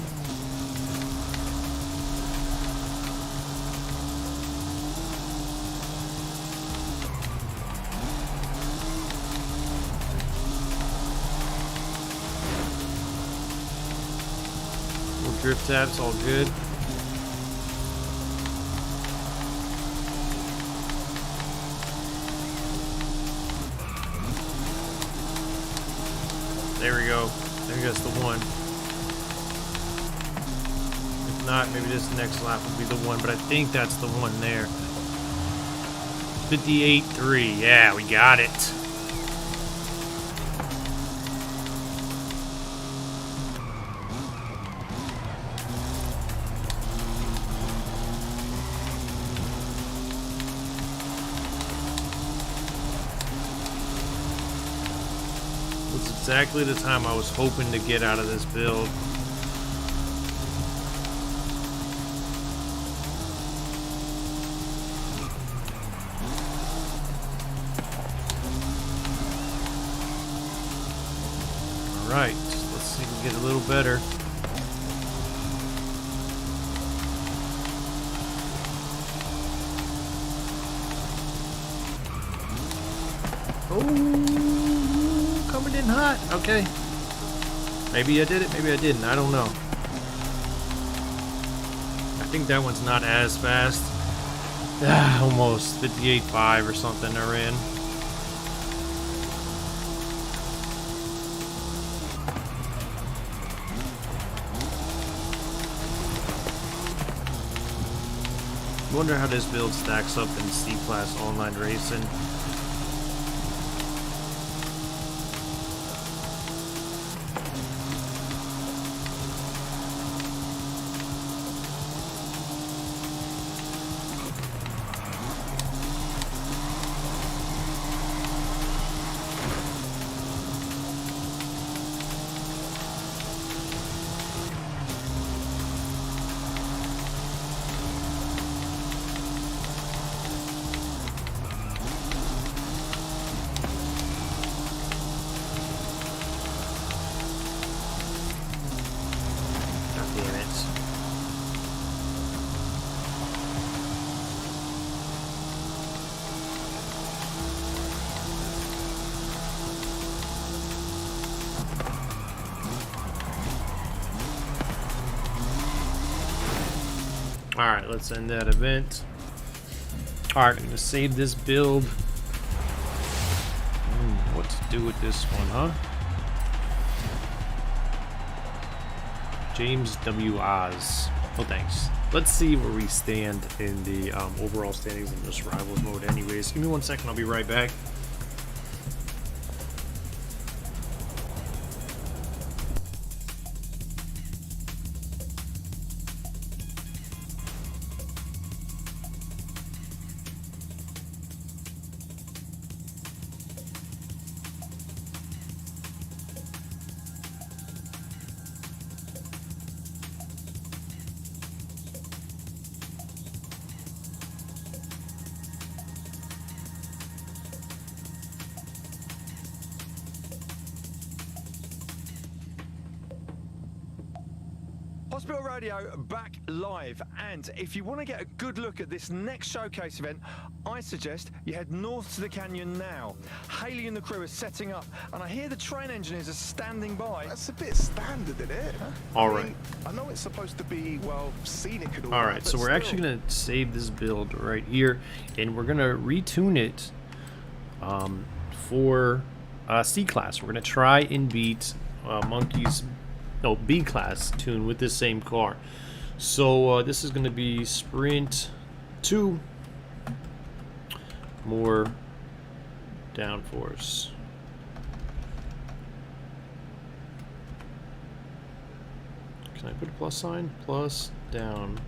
Speaker 1: Little drift taps, all good. There we go. I think that's the one. Not, maybe this next lap will be the one, but I think that's the one there. 58.3, yeah, we got it. It's exactly the time I was hoping to get out of this build. Alright, let's see if we can get a little better. Oh, coming in hot. Okay. Maybe I did it, maybe I didn't. I don't know. I think that one's not as fast. Almost 58.5 or something they're in. I wonder how this build stacks up in C-Class online racing. Alright, let's end that event. Alright, I'm gonna save this build. What to do with this one, huh? James W. Oz. Oh, thanks. Let's see where we stand in the overall standings in this Rivals mode anyways. Give me 1 second, I'll be right back.
Speaker 2: Hospital Radio back live, and if you want to get a good look at this next showcase event, I suggest you head north to the canyon now. Haley and the crew are setting up, and I hear the train engineers are standing by.
Speaker 3: That's a bit standard, isn't it?
Speaker 1: All right.
Speaker 3: I know it's supposed to be, well, scenic and all.
Speaker 1: All right, so we're actually gonna save this build right here, and we're gonna retune it for C class. We're gonna try and beat Monkey's B class tune with this same car. So this is going to be sprint 2, more downforce. Can I put a plus sign? Plus down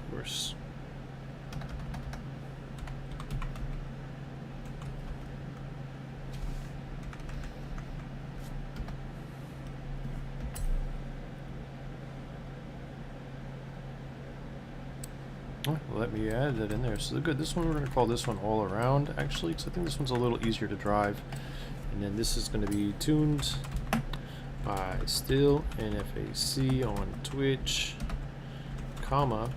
Speaker 1: force. Let me add that in there. So good. This one we're going to call this one all around, actually, because I think this one's a little easier to drive. And then this is going to be tuned by Still NFAC on Twitch, comma,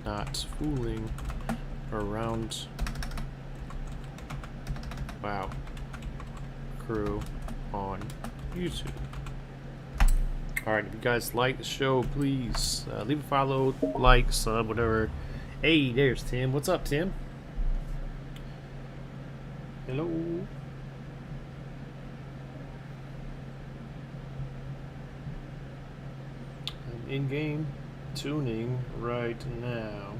Speaker 1: not fooling around. Wow. Crew on YouTube. Alright, if you guys like the show, please leave a follow, like, sub, whatever. Hey, there's Tim. What's up, Tim? Hello. I'm in-game tuning right now.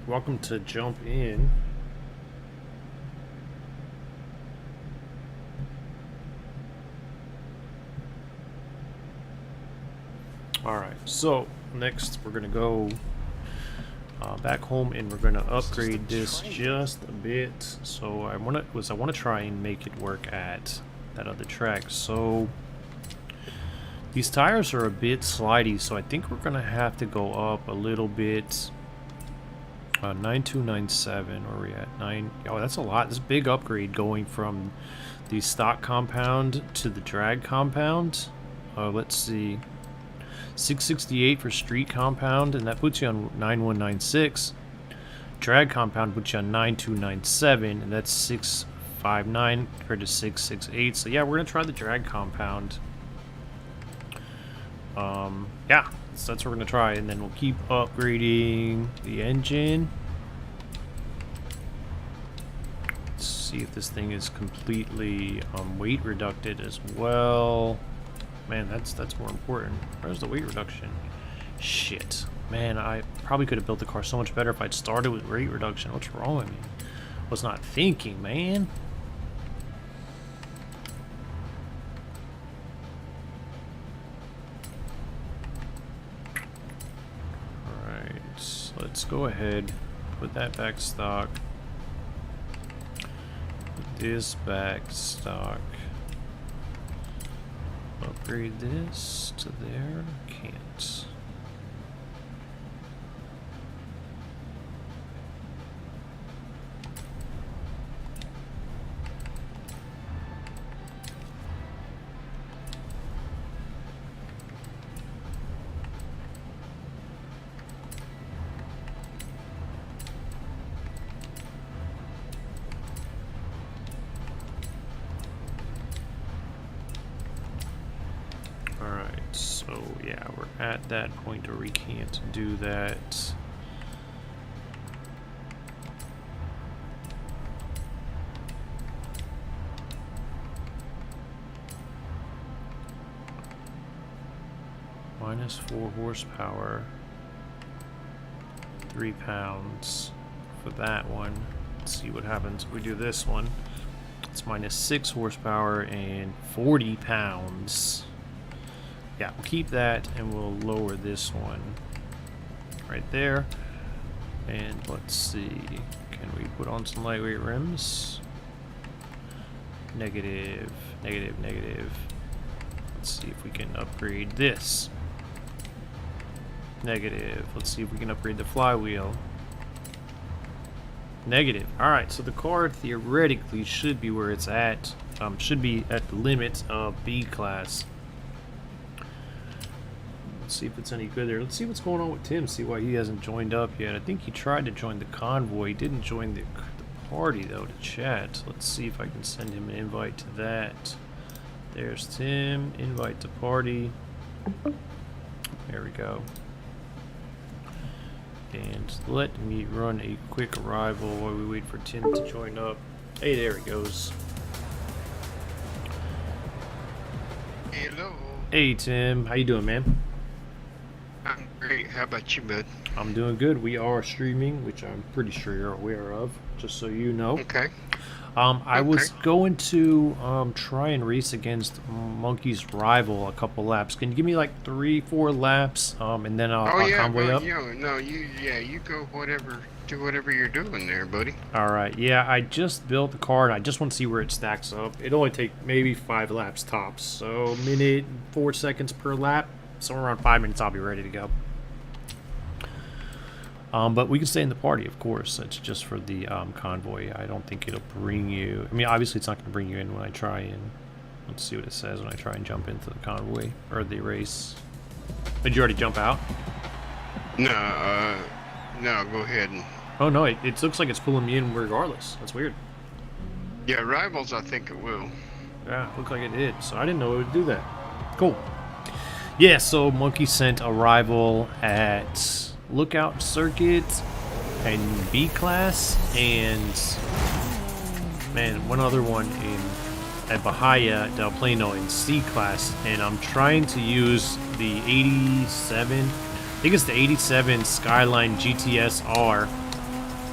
Speaker 1: Welcome to Jump In. Alright, so next we're gonna go back home and we're gonna upgrade this just a bit. So I wanna try and make it work at that other track. So these tires are a bit slidey, so I think we're gonna have to go up a little bit. 9297, where are we at? 9. Oh, that's a lot. This big upgrade going from the stock compound to the drag compound. Let's see. 668 for street compound, and that puts you on 9196. Drag compound puts you on 9297, and that's 659 compared to 668. So yeah, we're gonna try the drag compound. Yeah, so that's what we're gonna try, and then we'll keep upgrading the engine. Let's see if this thing is completely weight reducted as well. Man, that's more important. Where's the weight reduction? Shit. Man, I probably could have built the car so much better if I'd started with weight reduction. What's wrong with me? Was not thinking, man. Alright, so let's go ahead, put that back stock. Put this back stock. Upgrade this to there. Can't. So yeah, we're at that point where we can't do that. -4 horsepower, 3 pounds for that one. Let's see what happens if we do this one. It's -6 horsepower and 40 pounds. Yeah, we'll keep that and we'll lower this one right there. And let's see, can we put on some lightweight rims? Negative, negative, negative. Let's see if we can upgrade this. Negative. Let's see if we can upgrade the flywheel. Negative. Alright, so the car theoretically should be where it's at. Should be at the limit of B class. Let's see if it's any good there. Let's see what's going on with Tim, see why he hasn't joined up yet. I think he tried to join the convoy. He didn't join the party, though, to chat. Let's see if I can send him an invite to that. There's Tim. Invite to party. There we go. And let me run a quick arrival while we wait for Tim to join up. Hey, there he goes.
Speaker 4: Hello.
Speaker 1: Hey, Tim. How you doing, man?
Speaker 4: I'm great. How about you, bud?
Speaker 1: I'm doing good. We are streaming, which I'm pretty sure you're aware of, just so you know.
Speaker 4: Okay.
Speaker 1: I was going to try and race against Monkey's rival a couple laps. Can you give me like 3-4 laps, and then I'll convoy up?
Speaker 4: You go do whatever you're doing there, buddy.
Speaker 1: All right. Yeah, I just built the car, and I just want to see where it stacks up. It'll only take maybe 5 laps tops, so minute 4 seconds per lap. Somewhere around 5 minutes, I'll be ready to go. But we can stay in the party, of course. It's just for the convoy. I don't think it'll bring you... I mean, obviously it's not going to bring you in when I try and... Let's see what it says when I try and jump into the convoy, or the race. Did you already jump out?
Speaker 4: No, go ahead.
Speaker 1: Oh, no, it looks like it's pulling me in regardless. That's weird.
Speaker 4: Yeah, rivals, I think it will.
Speaker 1: Yeah, looked like it did. So I didn't know it would do that. Cool. Yeah, so Monkey sent a rival at... Lookout Circuit and B class, and man, one other one at Bahia del Plano in C class, and I'm trying to use the 87, I think it's the 87 Skyline GTS R.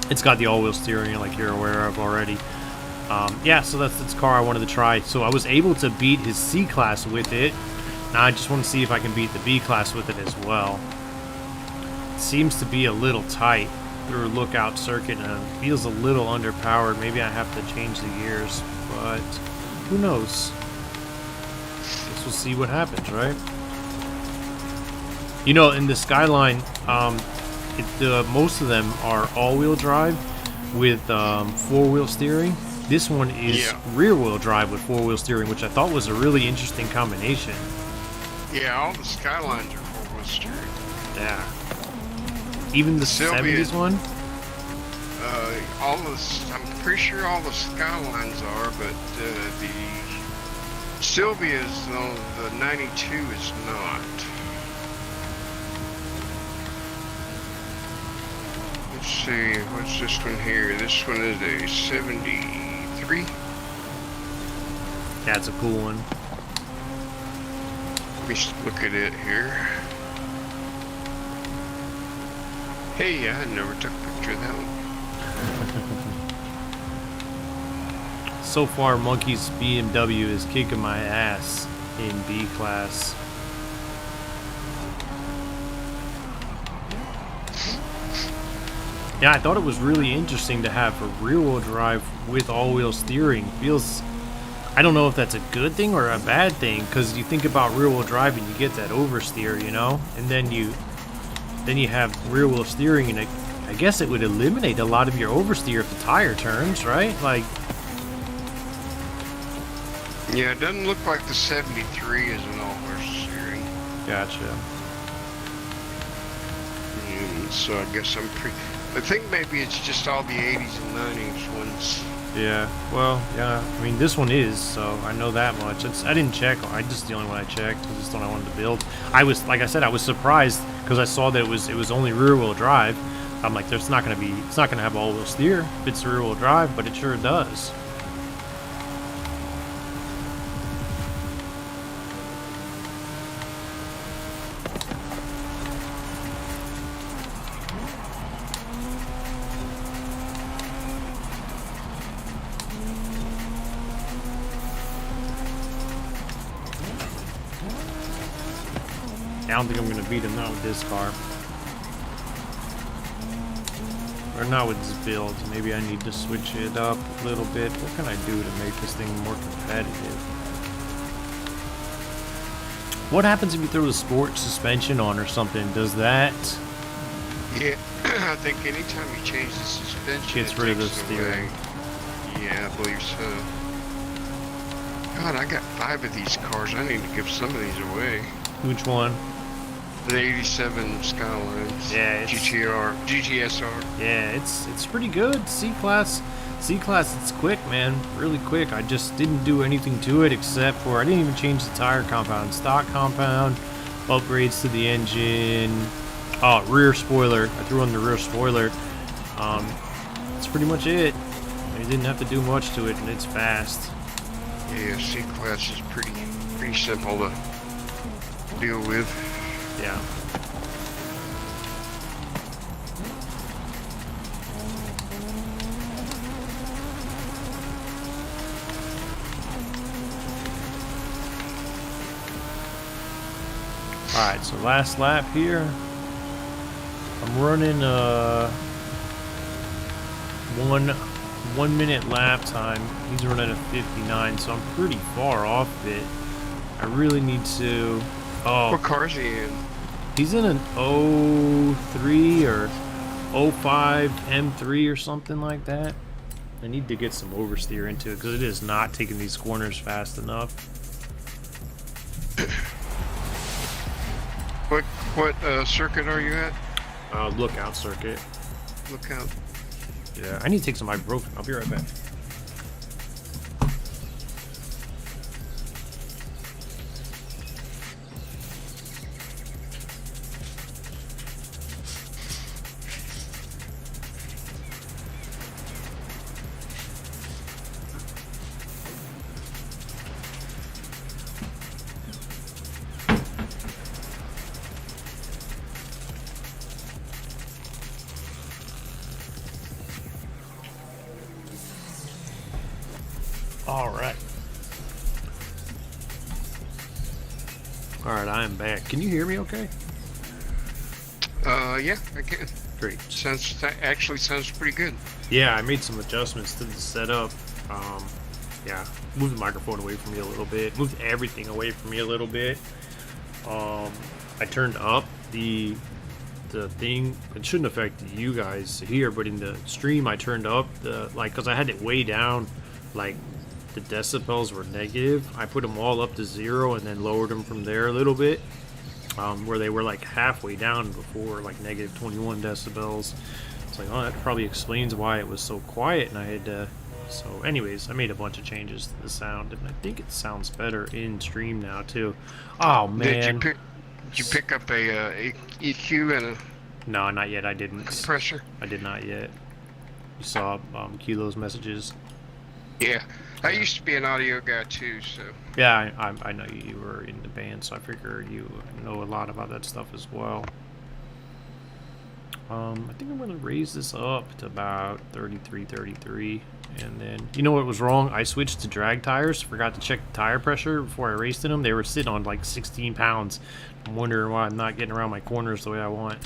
Speaker 1: It's got the all-wheel steering like you're aware of already. Yeah, so that's the car I wanted to try. So I was able to beat his C class with it. Now I just want to see if I can beat the B class with it as well. Seems to be a little tight through Lookout Circuit and feels a little underpowered. Maybe I have to change the gears, but who knows? Guess we'll see what happens, right? You know, in the Skyline, most of them are all-wheel drive with four-wheel steering. This one is rear-wheel drive with four-wheel steering, which I thought was a really interesting combination.
Speaker 4: Yeah, all the Skylines are four-wheel steering.
Speaker 1: Yeah. Even the 70s one?
Speaker 4: I'm pretty sure all the Skylines are, but the Sylvia's, the 92 is not. Let's see, what's this one here? This one is a 73.
Speaker 1: That's a cool one.
Speaker 4: Let me look at it here. Hey, I never took a picture of that one.
Speaker 1: So far, Monkey's BMW is kicking my ass in B class. Yeah, I thought it was really interesting to have a rear-wheel drive with all-wheel steering. Feels... I don't know if that's a good thing or a bad thing, because you think about rear-wheel drive and you get that oversteer, you know? And then you have rear-wheel steering, and I guess it would eliminate a lot of your oversteer if the tire turns, right? Like...
Speaker 4: Yeah, it doesn't look like the 73 is an all-wheel steering.
Speaker 1: Gotcha.
Speaker 4: So I guess I think maybe it's just all the 80s and 90s ones.
Speaker 1: Yeah, well, yeah, I mean, this one is, so I know that much. I didn't check, I just the only one I checked, was just the one I wanted to build. I was, like I said, I was surprised, because I saw that it was only rear-wheel drive. I'm like, it's not going to have all-wheel steer if it's rear-wheel drive, but it sure does. I don't think I'm going to beat him not with this car. Or not with this build. Maybe I need to switch it up a little bit. What can I do to make this thing more competitive? What happens if you throw the sport suspension on or something? Does that...
Speaker 4: Yeah, I think anytime you change the suspension,
Speaker 1: gets rid of the steering.
Speaker 4: Yeah, I believe so. God, I got 5 of these cars. I need to give some of these away.
Speaker 1: Which one?
Speaker 4: The 87 Skylines.
Speaker 1: Yeah,
Speaker 4: GTSR.
Speaker 1: Yeah, it's pretty good. C-Class, it's quick, man. Really quick. I just didn't do anything to it except for I didn't even change the tire compound. Stock compound, upgrades to the engine. Oh, rear spoiler. I threw on the rear spoiler. That's pretty much it. I didn't have to do much to it, and it's fast.
Speaker 4: Yeah, C-Class is pretty simple to deal with.
Speaker 1: Yeah. Alright, so last lap here. I'm running 1 minute lap time. He's running a 59, so I'm pretty far off it. I really need to... Oh.
Speaker 4: What car is he in?
Speaker 1: He's in an 03 or 05 M3 or something like that. I need to get some oversteer into it because it is not taking these corners fast enough.
Speaker 4: What circuit are you at?
Speaker 1: Lookout circuit.
Speaker 4: Lookout.
Speaker 1: Yeah, I need to take some ibuprofen. I'll be right back. Alright, I am back. Can you hear me okay?
Speaker 4: Yeah, I can.
Speaker 1: Great.
Speaker 4: Actually sounds pretty good.
Speaker 1: Yeah, I made some adjustments to the setup. Yeah, moved the microphone away from me a little bit. Moved everything away from me a little bit. I turned up the thing. It shouldn't affect you guys here, but in the stream I turned up because I had it way down, like the decibels were negative. I put them all up to 0 and then lowered them from there a little bit, where they were like halfway down before, like negative 21 decibels. It's like, oh, that probably explains why it was so quiet, and I had so anyways, I made a bunch of changes to the sound, and I think it sounds better in stream now too. Oh man,
Speaker 4: Did you pick up a EQ and a
Speaker 1: no, not yet. I didn't.
Speaker 4: compressor?
Speaker 1: I did not yet. You saw Kilo's messages.
Speaker 4: Yeah, I used to be an audio guy too, so.
Speaker 1: Yeah, I know you were in the band, so I figure you know a lot about that stuff as well. I think I'm gonna raise this up to about 33, and then you know what was wrong? I switched to drag tires. Forgot to check the tire pressure before I raced in them. They were sitting on like 16 pounds. I'm wondering why I'm not getting around my corners the way I want.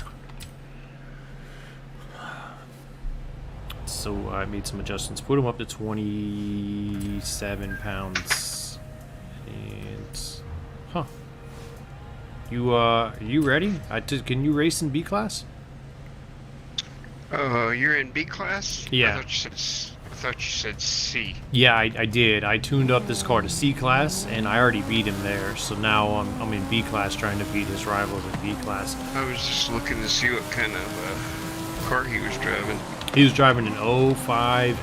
Speaker 1: So I made some adjustments. Put them up to 27 pounds. And huh? You ready? Can you race in B class?
Speaker 4: You're in B class?
Speaker 1: Yeah.
Speaker 4: I thought you said C.
Speaker 1: Yeah, I did. I tuned up this car to C class, and I already beat him there. So now I'm in B class, trying to beat his rivals in B class.
Speaker 4: I was just looking to see what kind of car he was driving.
Speaker 1: He was driving an 05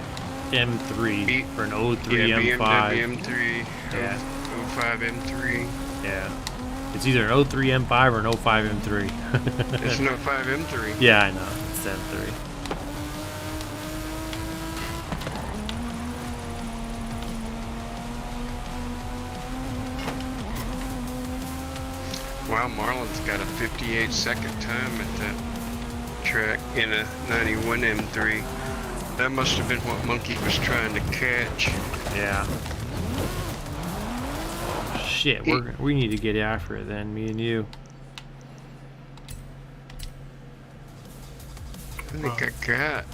Speaker 1: M3 for an 03
Speaker 4: yeah,
Speaker 1: M5.
Speaker 4: BMW M3.
Speaker 1: Yeah.
Speaker 4: 05 M3.
Speaker 1: Yeah. It's either an 03 M5 or an 05 M3.
Speaker 4: It's an 05 M3.
Speaker 1: Yeah, I know. It's M3.
Speaker 4: Wow, Marlon's got a 58-second time at that track in a 91 M3. That must have been what Monkey was trying to catch.
Speaker 1: Yeah. Oh, shit, we need to get after it then, me and you.
Speaker 4: I think I got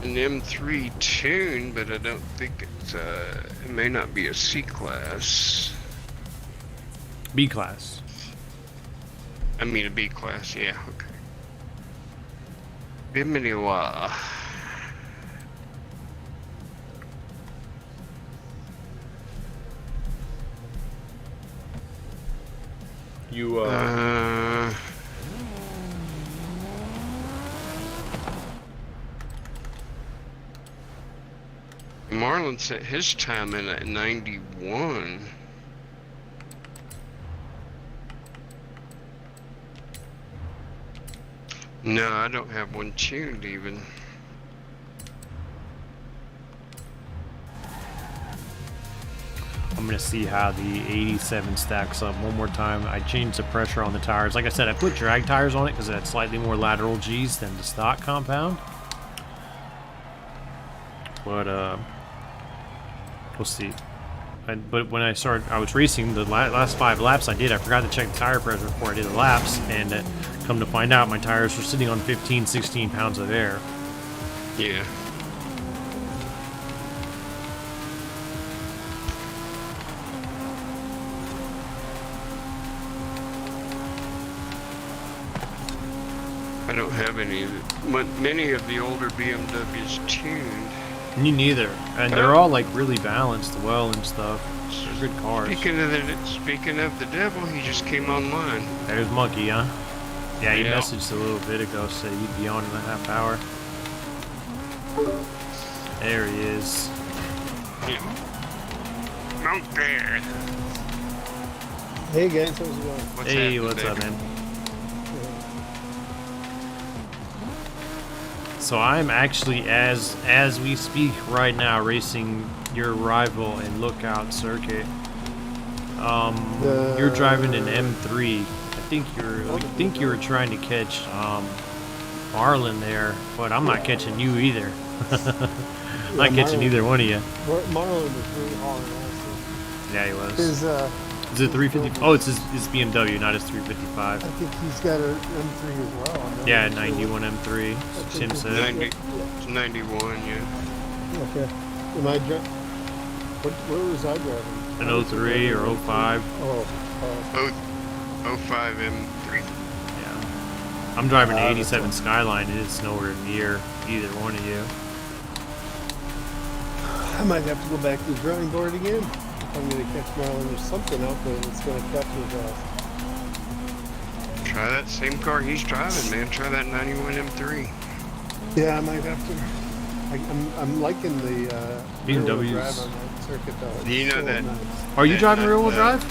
Speaker 4: an M3 tune, but I don't think it's it may not be a C class.
Speaker 1: B class.
Speaker 4: I mean a B class, yeah, okay. Bimini-wa.
Speaker 1: You,
Speaker 4: Marlon set his time in at 91. No, I don't have one tuned even.
Speaker 1: I'm gonna see how the 87 stacks up one more time. I changed the pressure on the tires. Like I said, I put drag tires on it because it had slightly more lateral G's than the stock compound. But we'll see. But when I was racing the last 5 laps I forgot to check the tire pressure before I did the laps, and come to find out my tires were sitting on 15-16 pounds of air.
Speaker 4: Yeah. I don't have many of the older BMWs tuned.
Speaker 1: Me neither. And they're all like really balanced well and stuff. They're good cars.
Speaker 4: Speaking of the devil, he just came online.
Speaker 1: There's Monkey, huh? Yeah, he
Speaker 4: Yeah.
Speaker 1: messaged a little bit ago, said he'd be on in a half hour. There he is.
Speaker 4: Yeah. Out there.
Speaker 5: Hey guys, how's it going?
Speaker 4: What's
Speaker 1: Hey,
Speaker 4: happening,
Speaker 1: what's up,
Speaker 4: baby?
Speaker 1: man? So I'm actually, as we speak right now, racing your rival in Lookout Circuit. You're driving an M3. I think you were trying to catch Marlon there, but I'm not catching you either. I'm not catching either one of you.
Speaker 5: Marlon was really hauling ass.
Speaker 1: Yeah, he was.
Speaker 5: His,
Speaker 1: Is it 350? Oh, it's his BMW, not his 355.
Speaker 5: I think he's got an M3 as well. No?
Speaker 1: Yeah, 91 M3. Tim said.
Speaker 4: 91, yeah.
Speaker 5: Okay. Am I what was I driving?
Speaker 1: An 03 or 05.
Speaker 5: Oh,
Speaker 4: 05 M3.
Speaker 1: Yeah. I'm driving an 87 Skyline, and it's nowhere near either one of you.
Speaker 5: I might have to go back to the drawing board again. If I'm going to catch Marlon, there's something out there that's going to catch his ass.
Speaker 4: Try that same car he's driving, man. Try that 91 M3.
Speaker 5: Yeah, I might have to. I'm liking the
Speaker 1: BMWs.
Speaker 5: drive on that circuit though.
Speaker 4: Do you know
Speaker 5: so
Speaker 4: that-
Speaker 5: nice.
Speaker 1: Are you driving rear-wheel drive?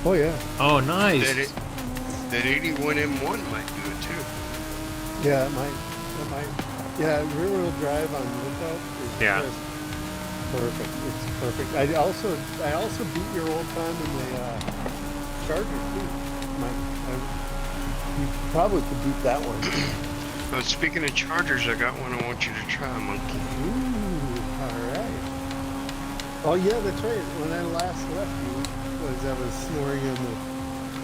Speaker 5: Oh yeah.
Speaker 1: Oh, nice.
Speaker 4: That 81 M1 might do it too.
Speaker 5: Yeah, it might. Yeah, rear-wheel drive on Lookout is
Speaker 1: Yeah.
Speaker 5: just perfect. It's perfect. I also beat your old time in the Charger too. You probably could beat that one.
Speaker 4: Speaking of Chargers, I got one I want you to try, Monkey.
Speaker 5: Ooh, all right. Oh yeah, that's right. When I last left you, I was snoring in the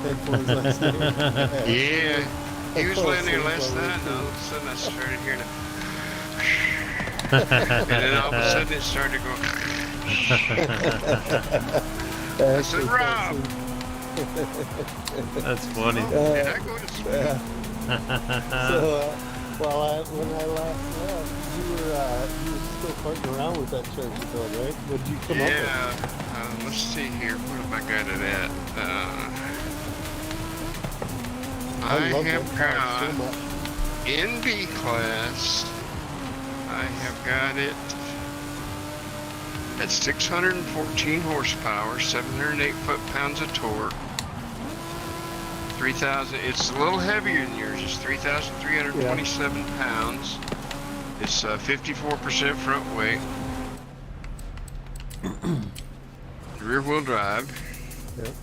Speaker 5: headphones last night.
Speaker 4: Yeah. He was laying there last night, and all of a sudden I started hearing it. And then all of a sudden it started going. I said, Rob!
Speaker 1: That's funny.
Speaker 4: Did I go to sleep?
Speaker 5: So, when I last left, you were still fighting around with that Charger build, right? What did you come up with?
Speaker 4: Yeah. Let's see here. What have I got it at? I
Speaker 5: love
Speaker 4: have
Speaker 5: that car so
Speaker 4: got
Speaker 5: much.
Speaker 4: in B class. I have got it at 614 horsepower, 708 foot-pounds of torque. 3,000. It's a little heavier than yours. It's 3,327 pounds. It's 54% front weight. Rear-wheel drive.
Speaker 5: Yep.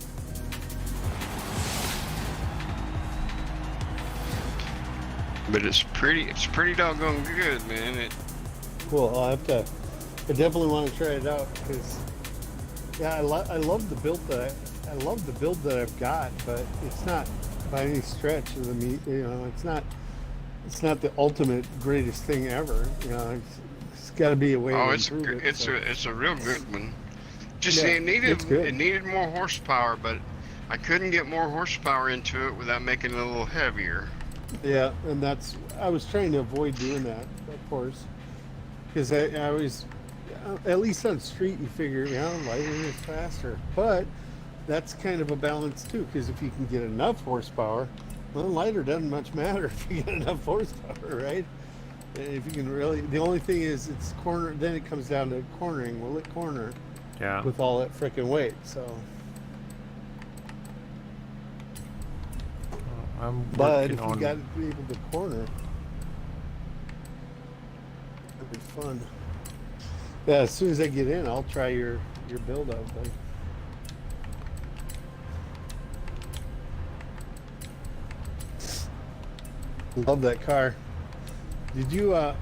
Speaker 4: But it's pretty doggone good, man.
Speaker 5: Cool. I definitely want to try it out because, yeah, I love the build that I've got, but it's not by any stretch of the meat. You know, it's not the ultimate greatest thing ever. You know, it's got to be a way to improve it.
Speaker 4: It's a real good one. Just
Speaker 5: Yeah,
Speaker 4: it needed more horsepower, but I couldn't get more horsepower into it without making it a little heavier.
Speaker 5: Yeah, and I was trying to avoid doing that, of course, because I always, at least on street, you figure, lighter is faster. But that's kind of a balance too, because if you can get enough horsepower, well, lighter doesn't much matter if you get enough horsepower, right? And if you can really, the only thing is it's corner. Then it comes down to cornering. Will it corner?
Speaker 1: Yeah.
Speaker 5: With all that frickin' weight, so. But if you got to be able to corner, that'd be fun. Yeah, as soon as I get in, I'll try your build out thing. Love that car. Did you? Oh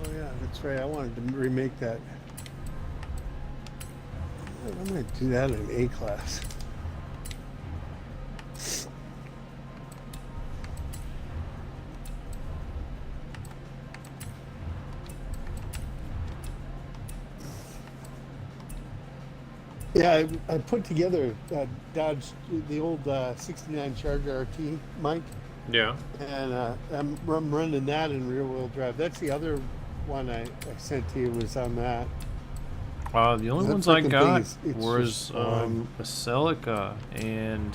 Speaker 5: yeah, that's right. I wanted to remake that. I might do that in A-Class. Yeah, I put together Dodge, the old 69 Charger RT, Mike.
Speaker 1: Yeah.
Speaker 5: And I'm running that in rear-wheel drive. That's the other one I sent to you was on that.
Speaker 1: The only ones I got was
Speaker 5: just,
Speaker 1: a Celica and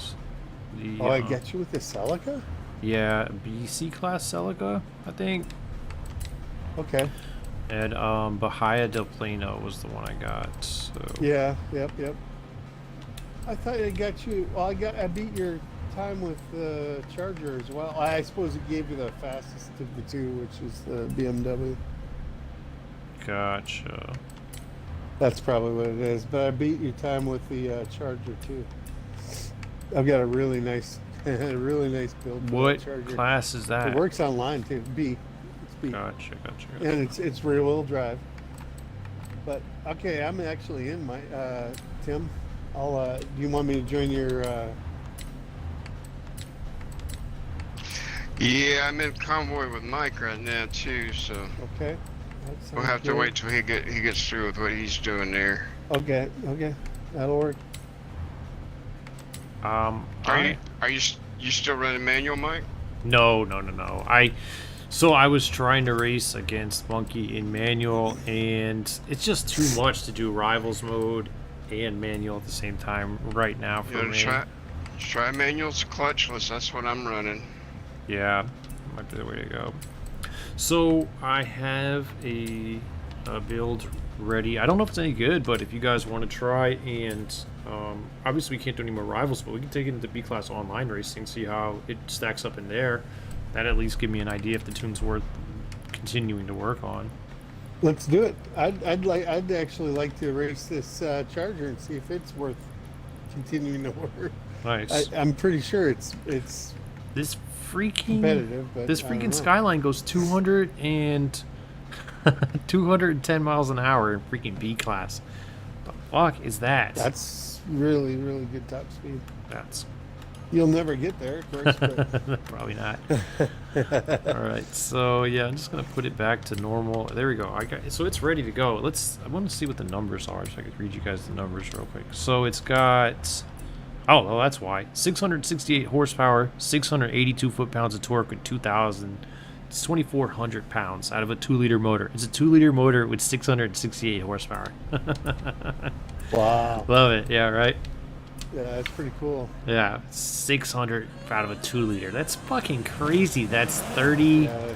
Speaker 1: the.
Speaker 5: Oh, I got you with the Celica?
Speaker 1: Yeah, BC class Celica, I think.
Speaker 5: Okay.
Speaker 1: And Bahia del Plano was the one I got. So.
Speaker 5: Yeah. Yep. I thought I got you. Well, I beat your time with the Charger as well. I suppose it gave you the fastest of the two, which is the BMW.
Speaker 1: Gotcha.
Speaker 5: That's probably what it is. But I beat your time with the Charger too. I've got a really nice build.
Speaker 1: What
Speaker 5: Charger.
Speaker 1: class is that?
Speaker 5: It works online too. B. It's B.
Speaker 1: Gotcha.
Speaker 5: And it's rear wheel drive. But okay, I'm actually in my Tim. I'll. Do you want me to join your?
Speaker 4: Yeah, I'm in convoy with Mike right now too, so.
Speaker 5: Okay.
Speaker 4: We'll have to wait till he gets through with what he's doing there.
Speaker 5: Okay, that'll work.
Speaker 4: Are you still running manual, Mike?
Speaker 1: No. So I was trying to race against Monkey in manual, and it's just too much to do rivals mode and manual at the same time right now for me.
Speaker 4: Try manuals clutchless. That's what I'm running.
Speaker 1: Yeah, might be the way to go. So I have a build ready. I don't know if it's any good, but if you guys want to try, and obviously we can't do any more rivals, but we can take it into B-Class online racing, see how it stacks up in there. That at least give me an idea if the tune's worth continuing to work on.
Speaker 5: Let's do it. I'd actually like to race this Charger and see if it's worth continuing to work.
Speaker 1: Nice.
Speaker 5: I'm pretty sure it's
Speaker 1: this freaking
Speaker 5: competitive, but
Speaker 1: this freaking Skyline goes 210 miles an hour in freaking B class. The fuck is that?
Speaker 5: That's really good top speed.
Speaker 1: That's.
Speaker 5: You'll never get there, of course. But.
Speaker 1: Probably not. All right, so yeah, I'm just gonna put it back to normal. There we go. So it's ready to go. I want to see what the numbers are, so I could read you guys the numbers real quick. So it's got. Oh, well, that's why. 668 horsepower, 682 foot-pounds of torque with 2,000. It's 2,400 pounds out of a 2-liter motor. It's a 2-liter motor with 668 horsepower.
Speaker 5: Wow.
Speaker 1: Love it. Yeah, right?
Speaker 5: Yeah, that's pretty cool.
Speaker 1: Yeah, 600 out of a 2-liter. That's fucking crazy. That's 30...
Speaker 5: Yeah,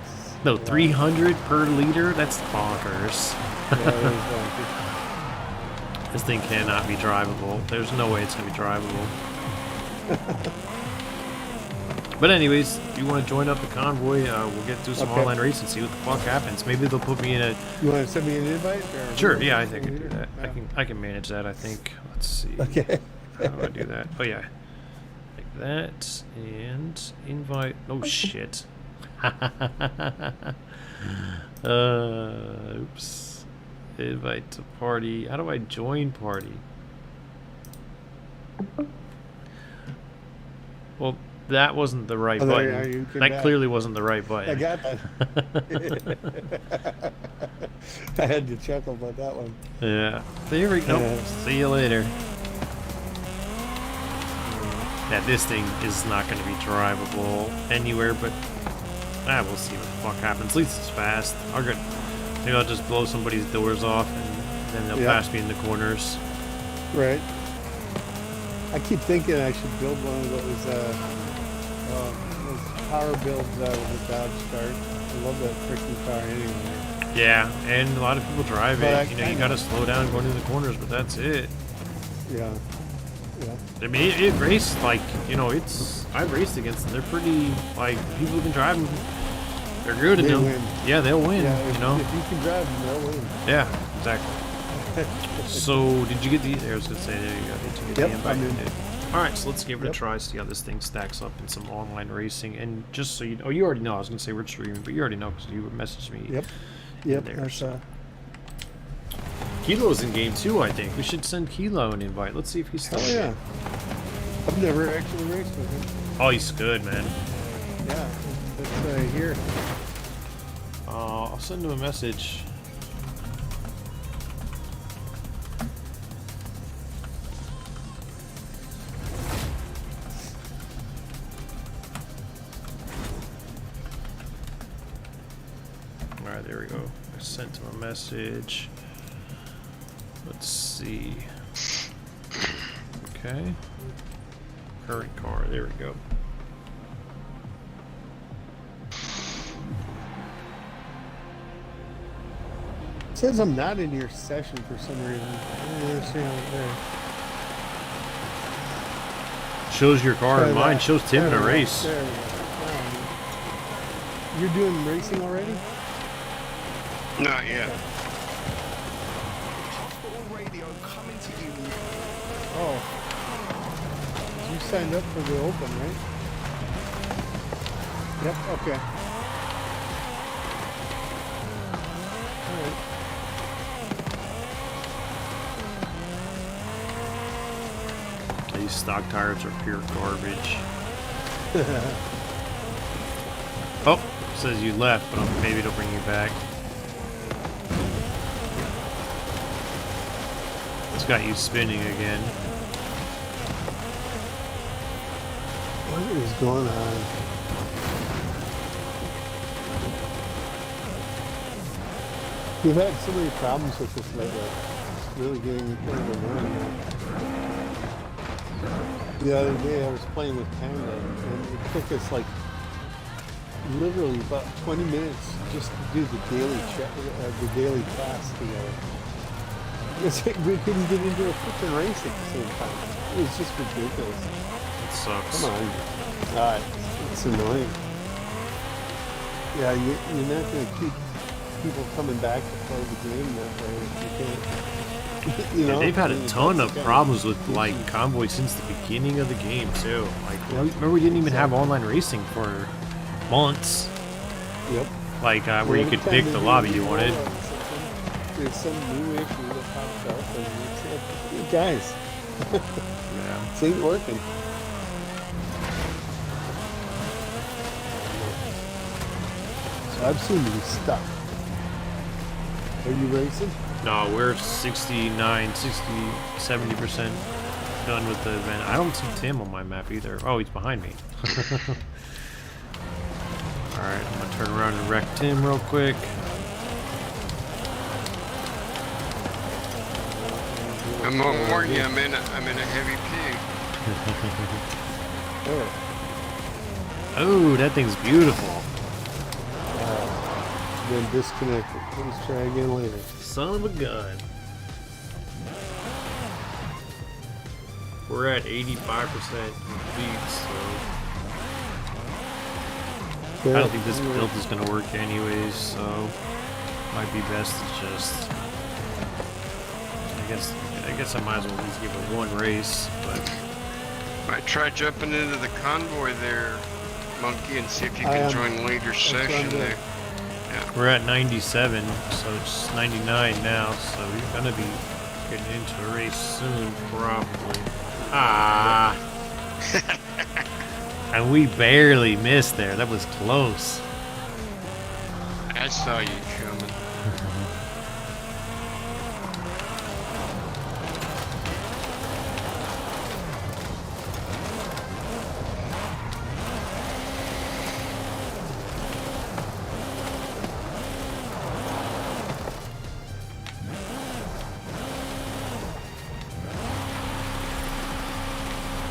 Speaker 1: 300 per liter? That's bonkers.
Speaker 5: Yeah, that is bonkers.
Speaker 1: This thing cannot be drivable. There's no way it's gonna be drivable. But anyways, if you want to join up the convoy, we'll get through some online race and see what the fuck happens. Maybe they'll put me in a...
Speaker 5: You want to send me an invite? Or
Speaker 1: Sure, yeah, I think I can do that. I can manage that, I think. Let's see.
Speaker 5: Okay.
Speaker 1: How do I do that? Oh, yeah. Like that. And invite... Oh, shit. Oops. Invite to party. How do I join party? Well, that wasn't the right button. That clearly wasn't the right button.
Speaker 5: I got that. I had to chuckle about that one.
Speaker 1: Yeah. There we go. Nope. See you later. Yeah, this thing is not going to be drivable anywhere, but we'll see what the fuck happens. At least it's fast. Maybe I'll just blow somebody's doors off, and then they'll pass me in the corners.
Speaker 5: Right. I keep thinking I should build one of those power builds with a Dodge Start. I love that freaking car anyway.
Speaker 1: Yeah, and a lot of people drive
Speaker 5: But
Speaker 1: it. You know, you gotta slow down going into the corners, but that's it.
Speaker 5: Yeah. Yeah.
Speaker 1: I mean, it raced like, you know, I've raced against them. They're pretty, like, people who can drive them, they're good at them.
Speaker 5: Win.
Speaker 1: Yeah, they'll win,
Speaker 5: Yeah,
Speaker 1: you know?
Speaker 5: If you can drive them, they'll win.
Speaker 1: Yeah, exactly. So, did you get the... I was going to say, there you go. Did you get the invite?
Speaker 5: I'm in.
Speaker 1: Alright, so let's give it a try, see how this thing stacks up in some online racing. And just so you know... Oh, you already know. I was going to say we're streaming, but you already know because you messaged me.
Speaker 5: Yep,
Speaker 1: there,
Speaker 5: that's,
Speaker 1: so. Kilo's in game too, I think. We should send Kilo an invite. Let's see if he's still
Speaker 5: yeah. I've never actually raced with him.
Speaker 1: Oh, he's good, man.
Speaker 5: Yeah, that's here.
Speaker 1: I'll send him a message. Alright, there we go. I sent him a message. Let's see. Okay. Current car, there we go.
Speaker 5: It says I'm not in your session for some reason. I don't understand there.
Speaker 1: Shows your car and mine shows Tim in a race.
Speaker 5: There we go. You're doing racing already?
Speaker 4: Not yet.
Speaker 3: Hospital radio coming to you.
Speaker 5: Oh. You signed up for the open, right? Yep, okay. Alright.
Speaker 1: These stock tires are pure garbage. Oh, says you left, but maybe it'll bring you back. It's got you spinning again.
Speaker 5: What is going on? We've had so many problems with this lately. It's really getting kind of annoying. The other day I was playing with Panda and it took us like literally about 20 minutes just to do the daily task together. It's like we couldn't get into a freaking race at the same time. It was just ridiculous.
Speaker 1: It sucks.
Speaker 5: Come on. It's annoying. Yeah, you're not going to keep people coming back to play the game that way if you can't. You know,
Speaker 1: they've had a ton of problems with like Convoy since the beginning of the game too. Like, remember we didn't even have online racing for months.
Speaker 5: Yep.
Speaker 1: Like where you could pick the lobby you wanted.
Speaker 5: There's some new issue that pops up, and it's like, hey guys,
Speaker 1: Yeah.
Speaker 5: this ain't working. So I've seemed to be stuck. Are you racing?
Speaker 1: No, we're 69, 60, 70% done with the event. I don't see Tim on my map either. Oh, he's behind me. Alright, I'm gonna turn around and wreck Tim real quick.
Speaker 4: I'm gonna warn you, I'm in a heavy pig.
Speaker 1: Oh, that thing's beautiful.
Speaker 5: Then disconnected. Let's try again later.
Speaker 1: Son of a gun. We're at 85% complete, so I don't think this build is going to work anyways, so might be best to just, I guess I might as well at least give it one race, but
Speaker 4: Might try jumping into the convoy there, Monkey, and see if you can join later session there.
Speaker 1: we're at 97, so it's 99 now, so we're going to be getting into a race soon, probably. Ah! And we barely missed there. That was close.
Speaker 4: I saw you coming.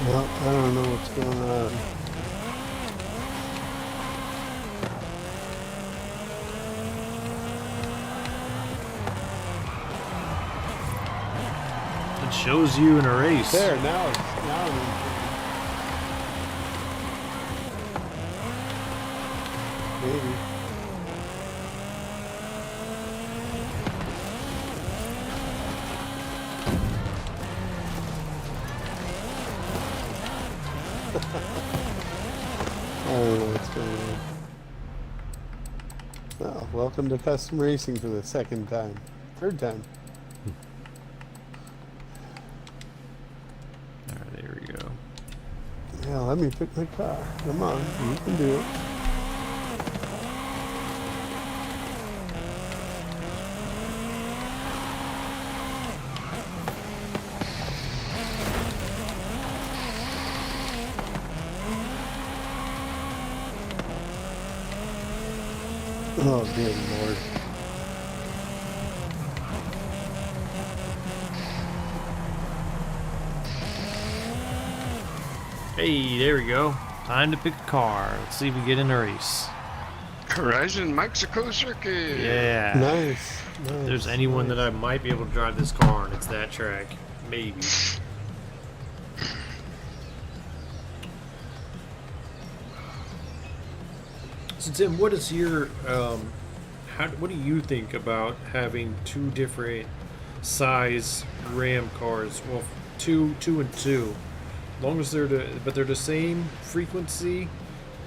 Speaker 5: Well, I don't know what's going on.
Speaker 1: It shows you in a race.
Speaker 5: There, now I'm in. Maybe. I don't know what's going on. Well, welcome to custom racing for the second time. Third time.
Speaker 1: Alright, there we go.
Speaker 5: Yeah, let me pick my car. Come on, you can do it. Oh, good Lord.
Speaker 1: Hey, there we go. Time to pick a car. Let's see if we get in a race.
Speaker 4: Horizon Mexico Circuit.
Speaker 1: Yeah.
Speaker 5: Nice.
Speaker 1: If there's anyone that I might be able to drive this car on, it's that track. Maybe. So Tim, what is your what do you think about having two different size Ram cars? Well, two and two, as long as they're the same frequency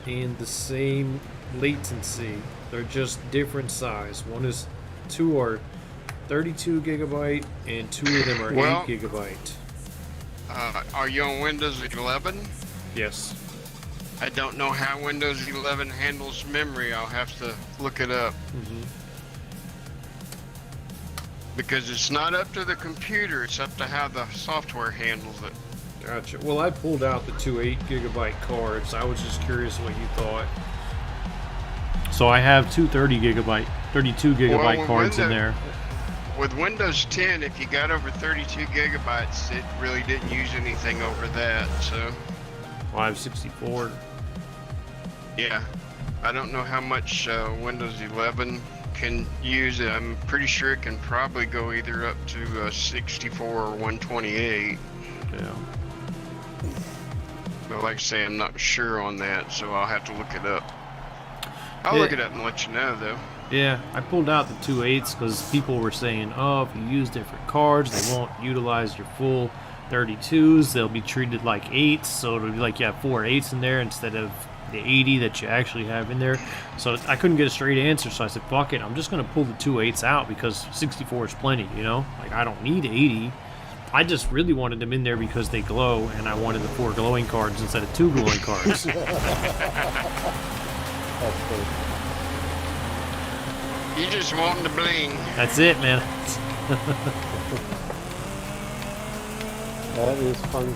Speaker 1: and the same latency. They're just different size. One is 2 are 32 gigabyte and 2 of them are 8 gigabyte.
Speaker 4: Are you on Windows 11?
Speaker 1: Yes.
Speaker 4: I don't know how Windows 11 handles memory. I'll have to look it up. Because it's not up to the computer, it's up to how the software handles it.
Speaker 1: Gotcha. Well, I pulled out the two 8 gigabyte cards. I was just curious what you thought. So I have two 32 gigabyte cards in there.
Speaker 4: With Windows 10, if you got over 32 gigabytes, it really didn't use anything over that, so.
Speaker 1: Well, I have 64.
Speaker 4: Yeah. I don't know how much Windows 11 can use. I'm pretty sure it can probably go either up to 64 or 128.
Speaker 1: Yeah.
Speaker 4: But like I say, I'm not sure on that, so I'll have to look it up. I'll look it up and let you know, though.
Speaker 1: Yeah, I pulled out the two 8s because people were saying, oh, if you use different cards, they won't utilize your full 32s. They'll be treated like 8s, so it'll be like you have 4 8s in there instead of the 80 that you actually have in there. So I couldn't get a straight answer, so I said, fuck it, I'm just going to pull the two 8s out because 64 is plenty, you know? Like, I don't need 80. I just really wanted them in there because they glow, and I wanted the 4 glowing cards instead of 2 glowing cards.
Speaker 5: That's cool.
Speaker 4: You just want the bling.
Speaker 1: That's it, man.
Speaker 5: That is fun.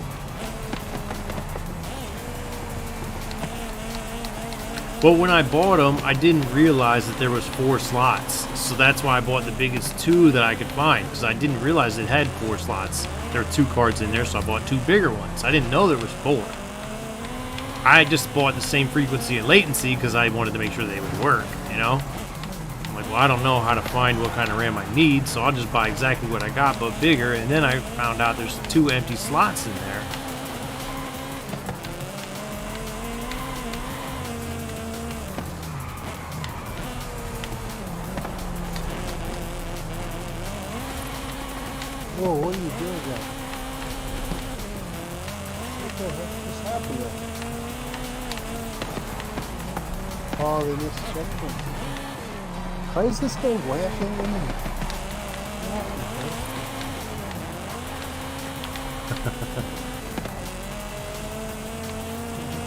Speaker 1: Well, when I bought them, I didn't realize that there was 4 slots. So that's why I bought the biggest 2 that I could find, because I didn't realize it had 4 slots. There were 2 cards in there, so I bought 2 bigger ones. I didn't know there was 4. I just bought the same frequency and latency because I wanted to make sure they would work, you know? I'm like, well, I don't know how to find what kind of RAM I need, so I'll just buy exactly what I got, but bigger. And then I found out there's 2 empty slots in there.
Speaker 5: Whoa, what are you doing, guys? What the heck just happened there? Oh, they missed checkpoint. Why is this guy whacking them?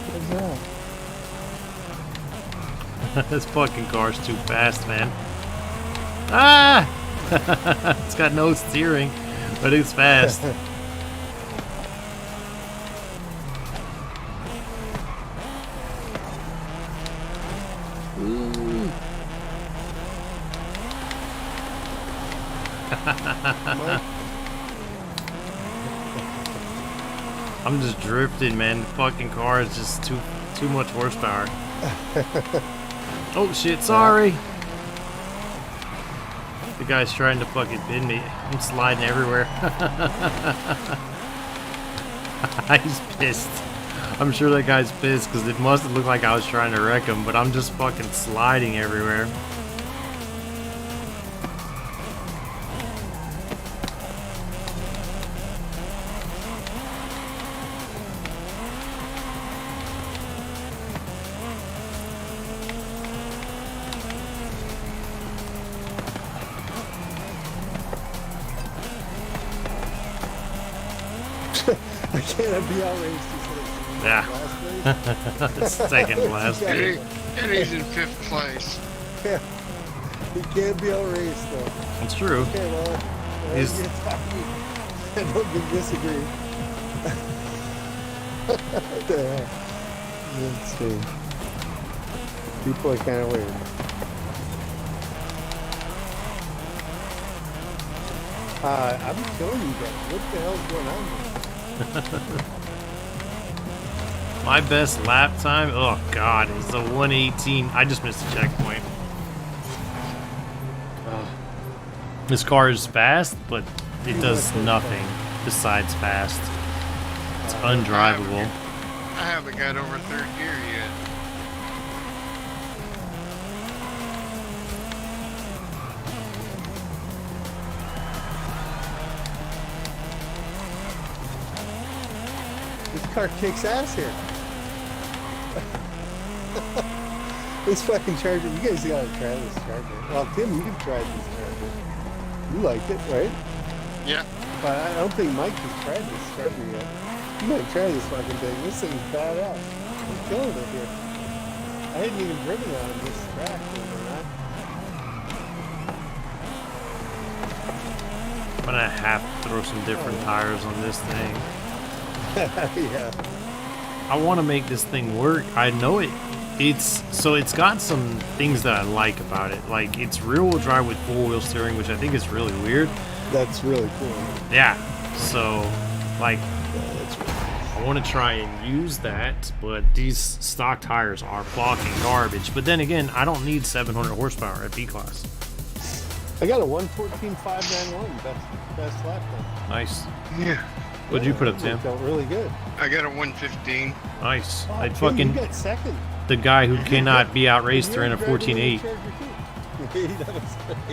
Speaker 5: What is that?
Speaker 1: This fucking car's too fast, man. Ah! It's got no steering, but it's fast.
Speaker 5: Ooh.
Speaker 1: I'm just drifting, man. The fucking car is just too much horsepower. Oh shit, sorry. The guy's trying to fucking pin me. I'm sliding everywhere. He's pissed. I'm sure that guy's pissed because it must have looked like I was trying to wreck him, but I'm just fucking sliding everywhere.
Speaker 5: I can't be outraged.
Speaker 1: Yeah. Second last.
Speaker 4: And he's in 5th place.
Speaker 5: Yeah. He can't be outraged, though.
Speaker 1: It's true.
Speaker 5: Okay, well,
Speaker 1: He's-
Speaker 5: I don't disagree. What the heck? Let's see. People are kind of weird. I'm killing you guys. What the hell's going on here?
Speaker 1: My best lap time, oh god, is the 118. I just missed a checkpoint. This car is fast, but it does nothing besides fast. It's undrivable.
Speaker 4: I haven't got over 3rd gear yet.
Speaker 5: This car kicks ass here. This fucking Charger, you guys gotta try this Charger. Well, Tim, you can try this Charger. You like it, right?
Speaker 4: Yeah.
Speaker 5: But I don't think Mike has tried this Charger yet. You might try this fucking thing. This thing's badass. I'm killing it here. I hadn't even driven it on this track, believe it or not.
Speaker 1: I'm gonna have to throw some different tires on this thing.
Speaker 5: Yeah.
Speaker 1: I want to make this thing work. I know it. It's got some things that I like about it. Like it's rear-wheel drive with four-wheel steering, which I think is really weird.
Speaker 5: That's really cool.
Speaker 1: Yeah. So, like,
Speaker 5: Yeah, that's really cool.
Speaker 1: I want to try and use that, but these stock tires are fucking garbage. But then again, I don't need 700 horsepower at B class.
Speaker 5: I got a 114.591. That's best lap time.
Speaker 1: Nice.
Speaker 4: Yeah.
Speaker 1: What'd you put up, Tim?
Speaker 5: Felt really good.
Speaker 4: I got a 115.
Speaker 1: Nice.
Speaker 5: Oh,
Speaker 1: I
Speaker 5: Tim,
Speaker 1: fucking
Speaker 5: you got second.
Speaker 1: the guy who cannot be outraced
Speaker 5: You're
Speaker 1: ran a
Speaker 5: driving
Speaker 1: 14.8.
Speaker 5: Charger too.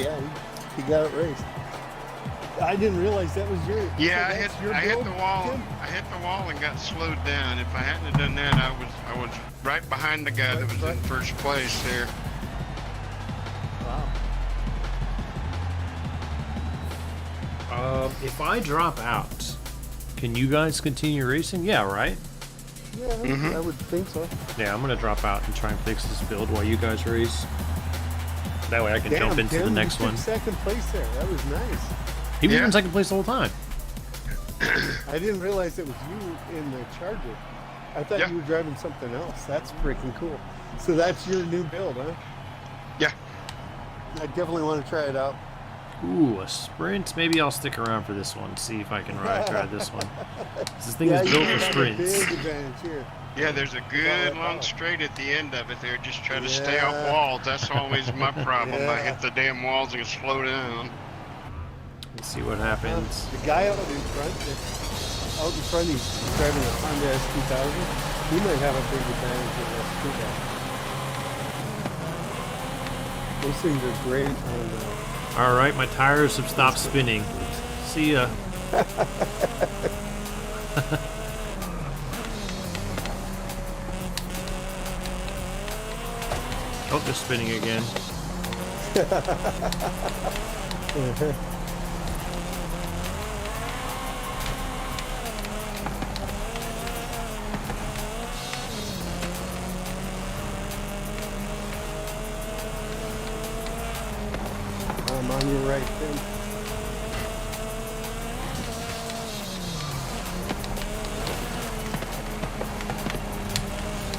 Speaker 5: Yeah, he got it raced. I didn't realize that was your.
Speaker 4: Yeah,
Speaker 5: so
Speaker 4: I
Speaker 5: that's your
Speaker 4: hit
Speaker 5: build,
Speaker 4: the wall.
Speaker 5: Tim?
Speaker 4: I hit the wall and got slowed down. If I hadn't have done that, I was right behind the guy that was in 1st place there.
Speaker 5: Wow.
Speaker 1: If I drop out, can you guys continue racing? Yeah, right?
Speaker 5: Yeah,
Speaker 4: Mhm.
Speaker 5: I would think so.
Speaker 1: Yeah, I'm gonna drop out and try and fix this build while you guys race. That way I can jump into
Speaker 5: Tim,
Speaker 1: the next
Speaker 5: you
Speaker 1: one.
Speaker 5: took second place there. That was nice.
Speaker 1: He was
Speaker 4: Yeah.
Speaker 1: in second place the whole time.
Speaker 5: I didn't realize it was you in the Charger. I thought
Speaker 4: Yeah.
Speaker 5: you were driving something else. That's freaking cool. So that's your new build, huh?
Speaker 4: Yeah.
Speaker 5: I definitely want to try it out.
Speaker 1: Ooh, a sprint. Maybe I'll stick around for this one. See if I can ride this one. This thing
Speaker 5: Yeah,
Speaker 1: is
Speaker 5: you
Speaker 1: built for
Speaker 5: have a
Speaker 1: sprints.
Speaker 5: big advantage here.
Speaker 4: Yeah, there's a good long straight at the end of it there. Just try to stay off walls. That's always my problem. I
Speaker 5: Yeah.
Speaker 4: hit the damn walls and slow down.
Speaker 1: Let's see what happens.
Speaker 5: The guy out in front, he's driving a Honda S2000. He might have a big advantage of us too. Those things are great on
Speaker 1: All right, my tires have stopped spinning. See ya. Oh, they're spinning again.
Speaker 5: I'm on your right, Tim.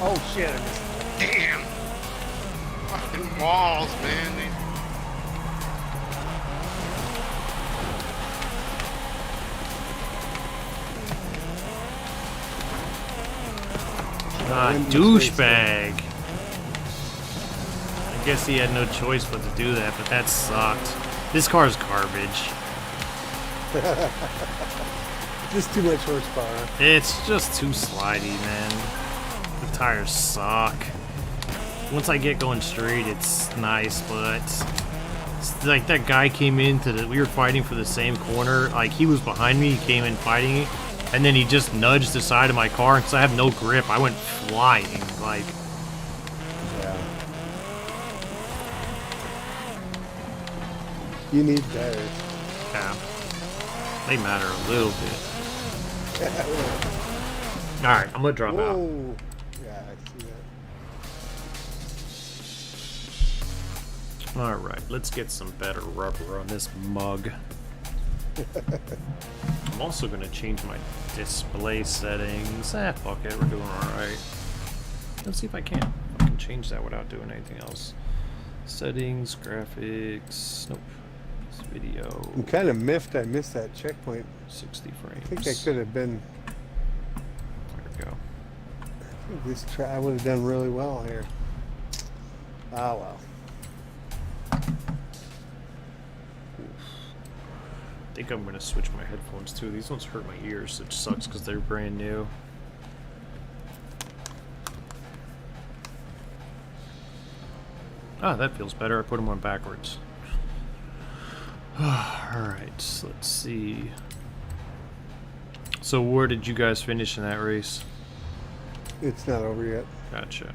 Speaker 5: Oh shit, I missed.
Speaker 4: Damn. Fucking walls, man.
Speaker 1: Ah, douchebag. I guess he had no choice but to do that, but that sucked. This car is garbage.
Speaker 5: Just too much horsepower.
Speaker 1: It's just too slidey, man. The tires suck. Once I get going straight, it's nice, but it's like that guy came into the. We were fighting for the same corner. Like he was behind me, he came in fighting it, and then he just nudged the side of my car because I have no grip. I went flying. Like,
Speaker 5: Yeah. You need tires.
Speaker 1: yeah, they matter a little bit. All right, I'm gonna drop out.
Speaker 5: Whoa. Yeah, I see that.
Speaker 1: All right, let's get some better rubber on this mug. I'm also gonna change my display settings. Fuck it, we're doing all right. Let's see if I can change that without doing anything else. Settings, graphics. Nope. This video.
Speaker 5: I'm kind of miffed I missed that checkpoint.
Speaker 1: 60
Speaker 5: I
Speaker 1: frames.
Speaker 5: think I could have been.
Speaker 1: There we go.
Speaker 5: I would have done really well here. Ah well.
Speaker 1: I think I'm gonna switch my headphones too. These ones hurt my ears, which sucks because they're brand new. Ah, that feels better. I put them on backwards. Alright, so let's see. So where did you guys finish in that race?
Speaker 5: It's not over yet.
Speaker 1: Gotcha.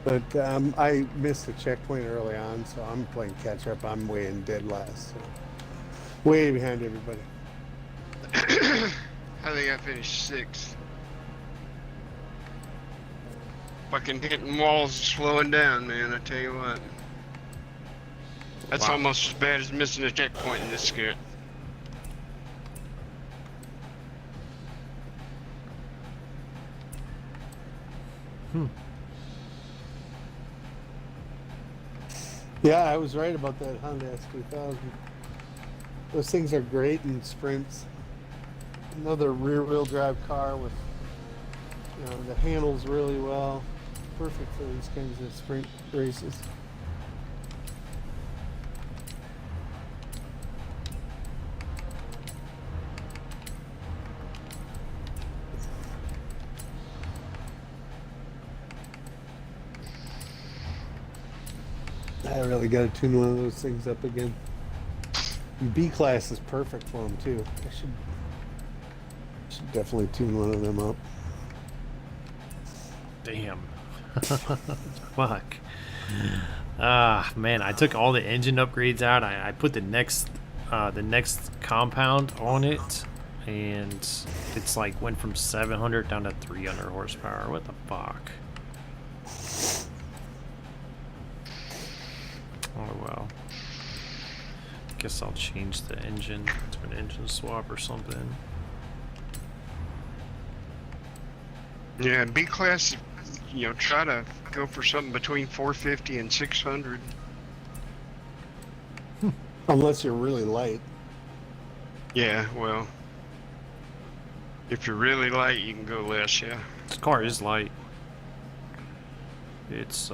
Speaker 5: But I missed the checkpoint early on, so I'm playing catch up. I'm way in dead last. So. Way behind everybody.
Speaker 4: I think I finished sixth. Fucking hitting walls and slowing down, man, I tell you what. That's
Speaker 1: Wow.
Speaker 4: almost as bad as missing a checkpoint in this skit.
Speaker 5: Yeah, I was right about that Honda S2000. Those things are great in sprints. Another rear-wheel drive car with, that handles really well. Perfect for these kinds of sprint races. I really got to tune one of those things up again. B class is perfect for them too. I should definitely tune one of them up.
Speaker 1: Damn. Fuck. Ah, man, I took all the engine upgrades out. I put the next compound on it, and it's like went from 700 down to 300 horsepower. What the fuck? Oh well. Guess I'll change the engine to an engine swap or something.
Speaker 4: Yeah, B class, try to go for something between 450 and 600.
Speaker 5: Unless you're really light.
Speaker 4: Yeah, well, if you're really light, you can go less, yeah.
Speaker 1: This car is light. It's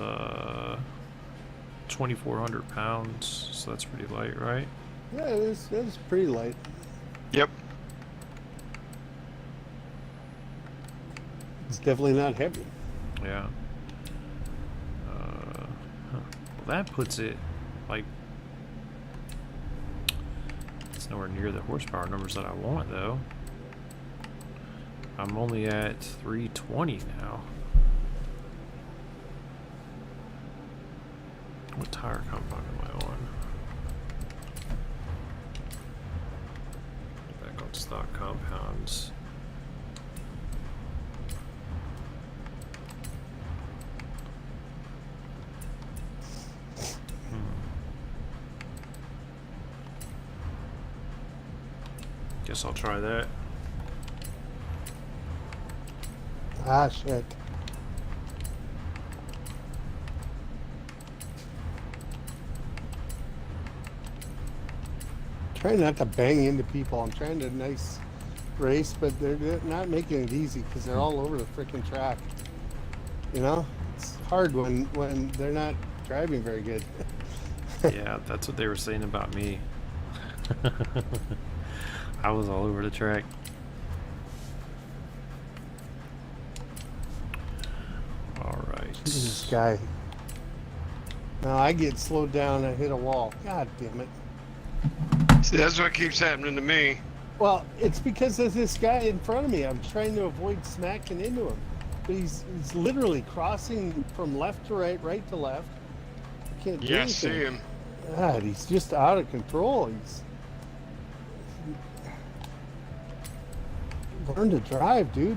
Speaker 1: 2,400 pounds, so that's pretty light, right?
Speaker 5: Yeah, it's pretty light.
Speaker 4: Yep.
Speaker 5: It's definitely not heavy.
Speaker 1: Yeah. Well, that puts it like. Let's It's nowhere near the horsepower numbers that I want, though. I'm only at 320 now. What tire compound am I on? Back on stock compounds. Guess I'll try that.
Speaker 5: Ah, shit. Trying not to bang into people. I'm trying to nice race, but they're not making it easy because they're all over the freaking track. You know, it's hard when they're not driving very good.
Speaker 1: Yeah, that's what they were saying about me. I was all over the track. All right.
Speaker 5: This guy. Now I get slowed down. I hit a wall. God damn it.
Speaker 4: See, that's what keeps happening to me.
Speaker 5: Well, it's because of this guy in front of me. I'm trying to avoid smacking into him. But he's literally crossing from left to right, right to left. I can't do
Speaker 4: Yeah, I
Speaker 5: anything.
Speaker 4: see him.
Speaker 5: God, he's just out of control. He's learn to drive, dude.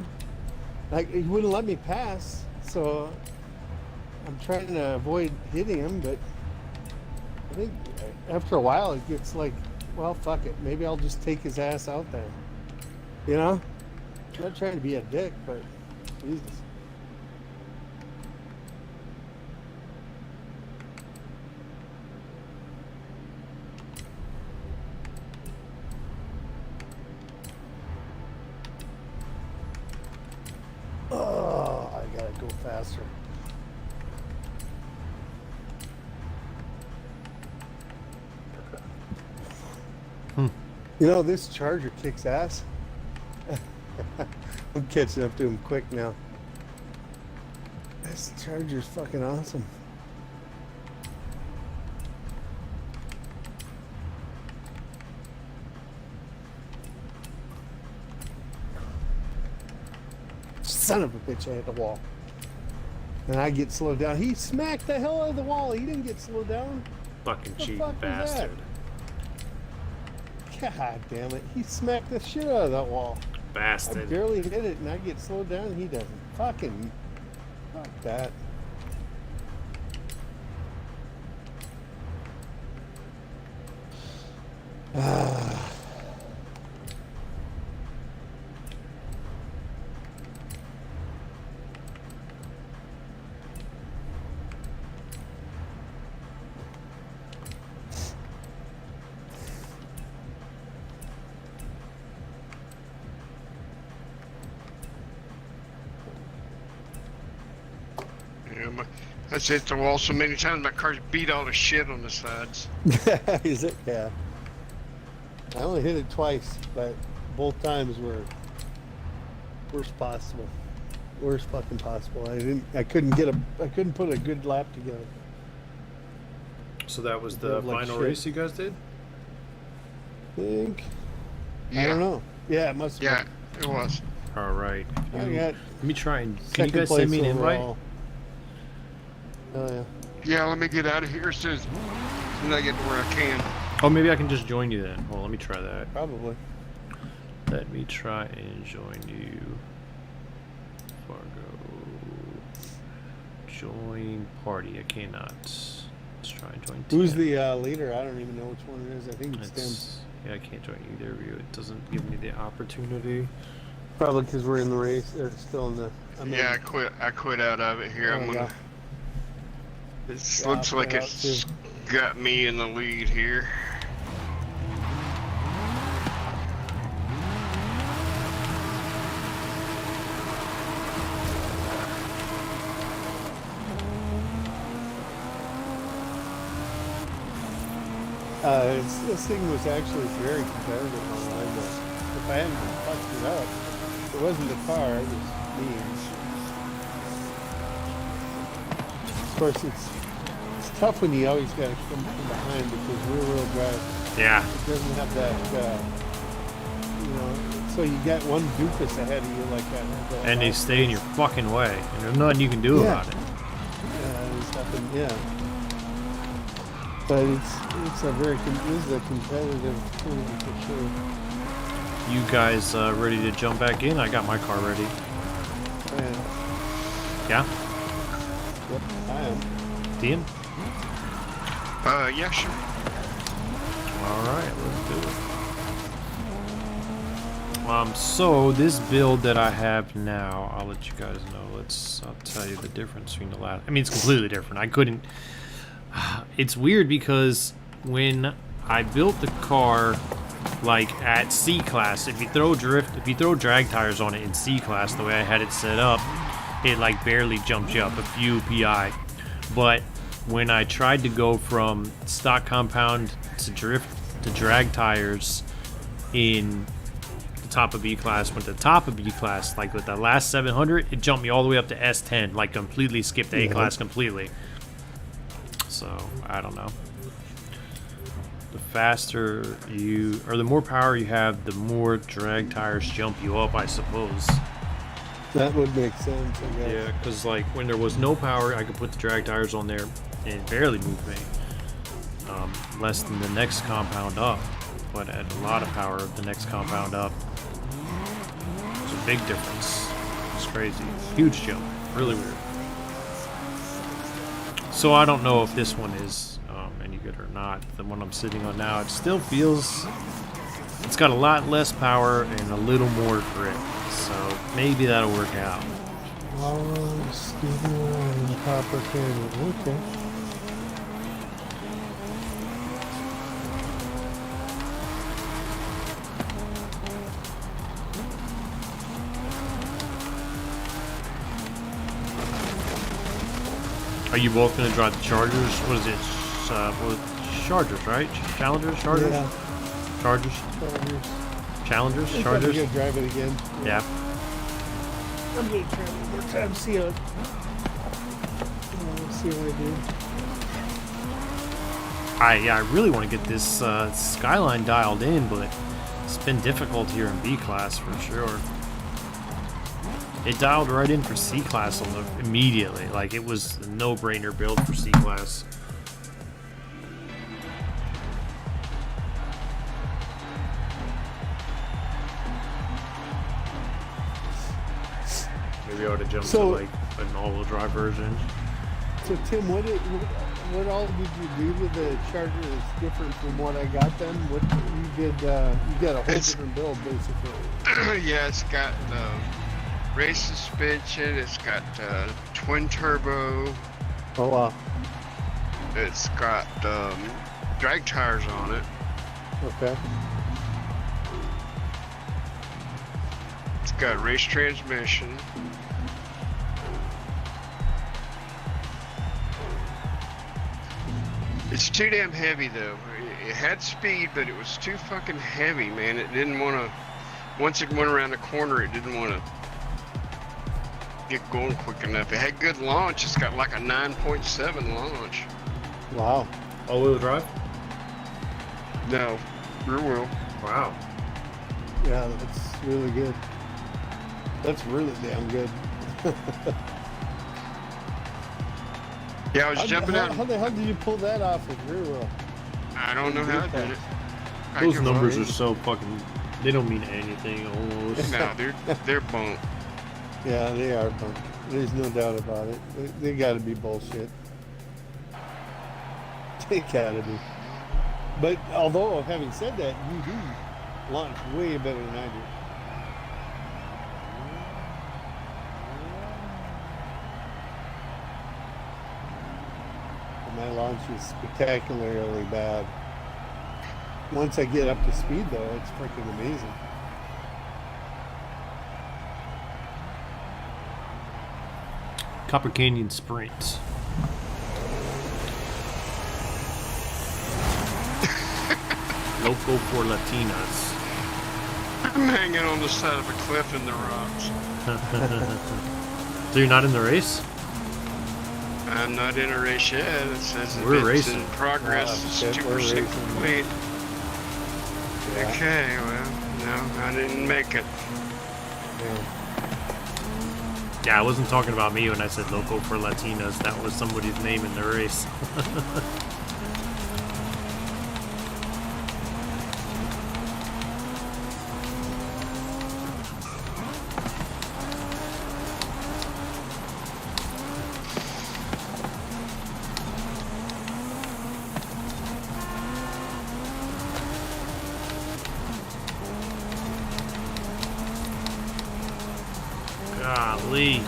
Speaker 5: Like, he wouldn't let me pass, so I'm trying to avoid hitting him, but I think after a while it gets like, well, fuck it. Maybe I'll just take his ass out there. You know? I'm not trying to be a dick, but Jesus. Oh, I gotta go faster. You know, this Charger kicks ass. I'm catching up to him quick now. This Charger's fucking awesome. Son of a bitch, I hit the wall. And I get slowed down. He smacked the hell out of the wall. He didn't get slowed down.
Speaker 1: Fucking
Speaker 5: The
Speaker 1: cheating
Speaker 5: fuck was that?
Speaker 1: bastard.
Speaker 5: God damn it. He smacked the shit out of that wall. I
Speaker 1: Bastard.
Speaker 5: barely hit it and I get slowed down and he doesn't. Fucking fuck that.
Speaker 4: Yeah, I've hit the wall so many times my car's beat all the shit on the sides.
Speaker 5: Is it? Yeah. I only hit it twice, but both times were worst possible. Worst fucking possible. I couldn't put a good lap together.
Speaker 1: So that was the
Speaker 5: Drove like
Speaker 1: final
Speaker 5: shit.
Speaker 1: race you guys did?
Speaker 5: I think.
Speaker 4: Yeah.
Speaker 5: I don't know. Yeah, it must have
Speaker 4: Yeah, it was.
Speaker 1: All right.
Speaker 5: been. I got
Speaker 1: Let me try and. Can you
Speaker 5: second
Speaker 1: guys
Speaker 5: place
Speaker 1: send me an invite?
Speaker 5: overall. Oh yeah.
Speaker 4: Yeah, let me get out of here as soon as I get to where I can.
Speaker 1: Oh, maybe I can just join you then. Well, let me try that.
Speaker 5: Probably.
Speaker 1: Let me try and join you. Fargo. Join party. I cannot. Let's try and join.
Speaker 5: Who's
Speaker 1: 10.
Speaker 5: the leader? I don't even know which one it is. I think it's Tim.
Speaker 1: Yeah, I can't join either of you. It doesn't give me the opportunity.
Speaker 5: Probably because we're in the race. Or still in the.
Speaker 4: Yeah, I quit out of it here.
Speaker 5: Oh,
Speaker 4: I'm gonna.
Speaker 5: yeah.
Speaker 4: This
Speaker 5: Yeah,
Speaker 4: looks
Speaker 5: I'll
Speaker 4: like
Speaker 5: quit out
Speaker 4: it's got me in the lead here.
Speaker 5: This thing was actually very competitive online, but if I hadn't fucked it up, it wasn't the car, it was me. Of course, it's tough when you always got to come from behind because rear-wheel drive
Speaker 1: Yeah.
Speaker 5: It doesn't have that, you know. So you got one doofus ahead of you like that.
Speaker 1: And they stay in your fucking way, and there's nothing you can do about it.
Speaker 5: Yeah, there's nothing. Yeah. But it's a very this is a competitive tool for sure.
Speaker 1: You guys ready to jump back in? I got my car ready.
Speaker 5: Yeah.
Speaker 1: Yeah?
Speaker 5: Yep, I am.
Speaker 1: Dean?
Speaker 4: Yeah, sure.
Speaker 1: Alright, let's do it. So this build that I have now, I'll let you guys know. I'll tell you the difference between the last. I mean, it's completely different. I couldn't. It's weird because when I built the car, like at C class, if you throw drag tires on it in C class, the way I had it set up, it like barely jumped you up a few PI. But when I tried to go from stock compound to drag tires in the top of B class, went to the top of B class, like with the last 700, it jumped me all the way up to S10, like completely skipped A class completely. So I don't know. The faster you, or the more power you have, the more drag tires jump you up, I suppose.
Speaker 5: That would make sense, I guess.
Speaker 1: Yeah, because like when there was no power, I could put the drag tires on there and it barely moved me. Less than the next compound up, but at a lot of power of the next compound up. It's a big difference. It's crazy. Huge jump. Really weird. So I don't know if this one is any good or not. The one I'm sitting on now, it still feels, it's got a lot less power and a little more grip. So maybe that'll work out.
Speaker 5: Oh, Stevie and Copper Canyon. Okay.
Speaker 1: Are you both going to drive the Chargers? What is it? Chargers, right? Challengers? Chargers?
Speaker 5: Yeah.
Speaker 1: Chargers? Challengers?
Speaker 5: I'm
Speaker 1: Chargers?
Speaker 5: going to drive it again.
Speaker 1: Yeah.
Speaker 5: I'm going to try one more time, see how, see what I do.
Speaker 1: I really want to get this skyline dialed in, but it's been difficult here in B class for sure. It dialed right in for C class immediately. Like it was a no-brainer build for C class. Maybe I ought to jump to like an all-wheel drive version.
Speaker 5: So Tim, what all did you do to the Charger that's different from what I got then? What you did? You got a whole different build basically.
Speaker 4: Yeah, it's got race suspension. It's got twin turbo.
Speaker 5: Oh wow.
Speaker 4: It's got drag tires on it.
Speaker 5: Okay.
Speaker 4: It's got race transmission. It's too damn heavy though. It had speed, but it was too fucking heavy, man. It didn't want to. Once it went around the corner, it didn't want to get going quick enough. It had good launch. It's got like a 9.7 launch.
Speaker 5: Wow.
Speaker 1: All-wheel drive?
Speaker 4: No, rear wheel.
Speaker 1: Wow.
Speaker 5: Yeah, that's really good. That's really damn good.
Speaker 4: Yeah, I was jumping out.
Speaker 5: How the hell did you pull that off with rear wheel?
Speaker 4: I don't know how I did it.
Speaker 1: Those numbers are so fucking, they don't mean anything almost.
Speaker 4: No, they're bunk.
Speaker 5: Yeah, they are bunk. There's no doubt about it. They gotta be bullshit. They gotta be. But although, having said that, you do launch way better than I do. My launch is spectacularly bad. Once I get up to speed, though, it's freaking amazing.
Speaker 1: Copper Canyon Sprint. Loco for Latinas.
Speaker 4: I'm hanging on the side of a cliff in the rocks.
Speaker 1: So you're not in the race?
Speaker 4: I'm not in a race yet. It says
Speaker 1: We're
Speaker 4: it's
Speaker 1: racing.
Speaker 4: in progress.
Speaker 5: Shit,
Speaker 4: It's
Speaker 5: we're
Speaker 4: 2%
Speaker 5: racing.
Speaker 4: complete.
Speaker 5: that.
Speaker 4: Okay, well, no, I didn't make it.
Speaker 5: Yeah.
Speaker 1: Yeah, I wasn't talking about me when I said local for Latinas. That was somebody's name in the race. Golly.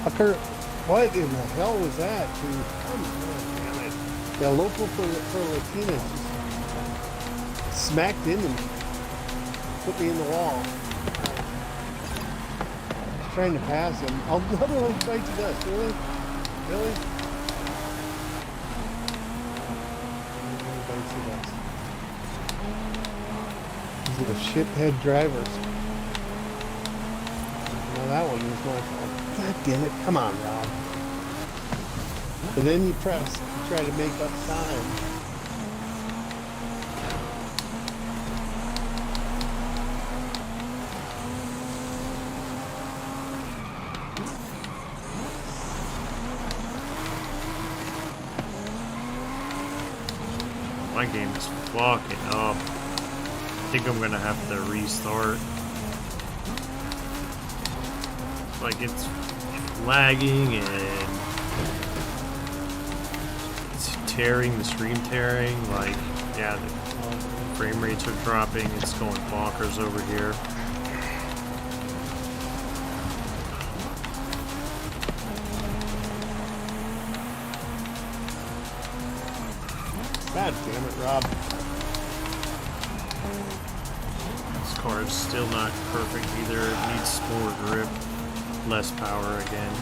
Speaker 5: Fucker, what in the hell was that, dude? Come on, damn it. Yeah, local for Latinas just smacked into me. Put me in the wall. I was trying to pass him. I'll another one fight to death. Really? Really? These are the shithead drivers. Now that one was my fault. God damn it. Come on, Rob. And then you press to try to make up time.
Speaker 1: My game is fucking up. I think I'm gonna have to restart. Like it's lagging and it's tearing, the screen tearing. Like, yeah, the frame rates are dropping. It's going bonkers over here.
Speaker 5: God damn it, Rob.
Speaker 1: This car is still not perfect either. It needs more grip, less power again.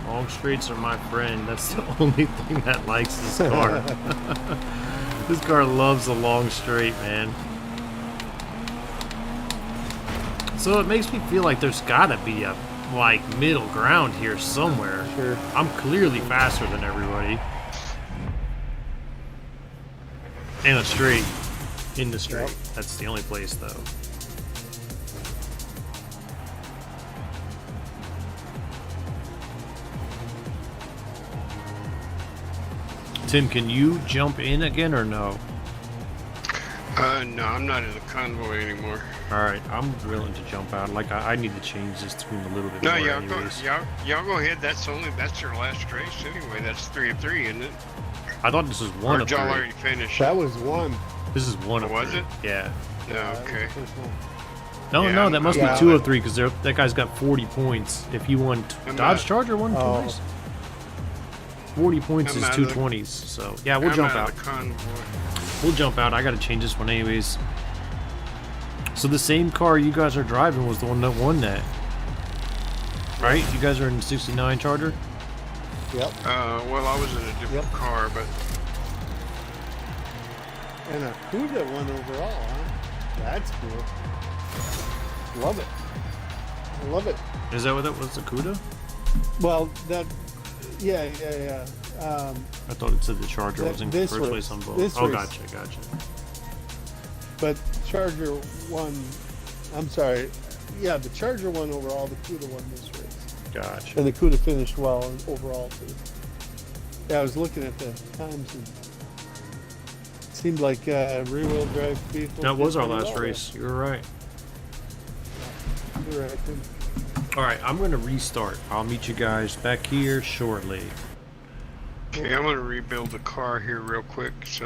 Speaker 1: Long straights are my friend. That's the only thing that likes this car. This car loves a long straight, man. So it makes me feel like there's gotta be a like middle ground here somewhere.
Speaker 5: Sure.
Speaker 1: I'm clearly faster than everybody. And a straight. In the straight.
Speaker 5: Yep.
Speaker 1: That's the only place though. Tim, can you jump in again or no?
Speaker 4: No, I'm not in the convoy anymore.
Speaker 1: Alright, I'm willing to jump out. Like, I need to change this tune a little bit
Speaker 4: No,
Speaker 1: more
Speaker 4: y'all go,
Speaker 1: anyways.
Speaker 4: y'all go ahead. That's your last race anyway. That's 3 of 3, isn't it?
Speaker 1: I thought this was one
Speaker 4: Or
Speaker 1: of
Speaker 4: y'all
Speaker 1: three.
Speaker 4: already finished.
Speaker 5: That was one.
Speaker 1: This is one of
Speaker 4: Was
Speaker 1: three.
Speaker 4: it?
Speaker 1: Yeah.
Speaker 4: No,
Speaker 5: That was
Speaker 4: okay.
Speaker 5: the first one.
Speaker 1: No,
Speaker 4: Yeah,
Speaker 1: no, that must
Speaker 5: yeah.
Speaker 1: be 2 of 3 because that guy's got 40 points. If you won
Speaker 4: I'm
Speaker 1: Dodge
Speaker 4: not-
Speaker 1: Charger won
Speaker 5: Oh.
Speaker 1: twice. 40 points
Speaker 4: I'm
Speaker 1: is
Speaker 4: out
Speaker 1: two
Speaker 4: of the-
Speaker 1: 20s. So yeah, we'll
Speaker 4: I'm
Speaker 1: jump
Speaker 4: out
Speaker 1: out.
Speaker 4: of the convoy.
Speaker 1: We'll jump out. I gotta change this one anyways. So the same car you guys are driving was the one that won that. Right? You guys are in the 69 Charger?
Speaker 5: Yep.
Speaker 4: Well, I was in a different
Speaker 5: Yep.
Speaker 4: car, but
Speaker 5: And a Cuda one overall, huh? That's cool. Love it. I love it.
Speaker 1: Is that what that was, the CUDA?
Speaker 5: Well, that, yeah.
Speaker 1: I thought it said the Charger
Speaker 5: That-
Speaker 1: was in
Speaker 5: this
Speaker 1: first
Speaker 5: race-
Speaker 1: place on both.
Speaker 5: this
Speaker 1: Oh,
Speaker 5: race.
Speaker 1: gotcha.
Speaker 5: But Charger won. I'm sorry. Yeah, the Charger won overall. The Cuda won this race,
Speaker 1: Gotcha.
Speaker 5: and the Cuda finished well overall too. Yeah, I was looking at the times, and it seemed like rear-wheel drive vehicles.
Speaker 1: That was
Speaker 5: did
Speaker 1: our
Speaker 5: pretty
Speaker 1: last
Speaker 5: well
Speaker 1: race. You were right.
Speaker 5: there. You're right, Tim.
Speaker 1: All right, I'm going to restart. I'll meet you guys back here shortly.
Speaker 4: okay, I'm gonna rebuild the car here real quick. So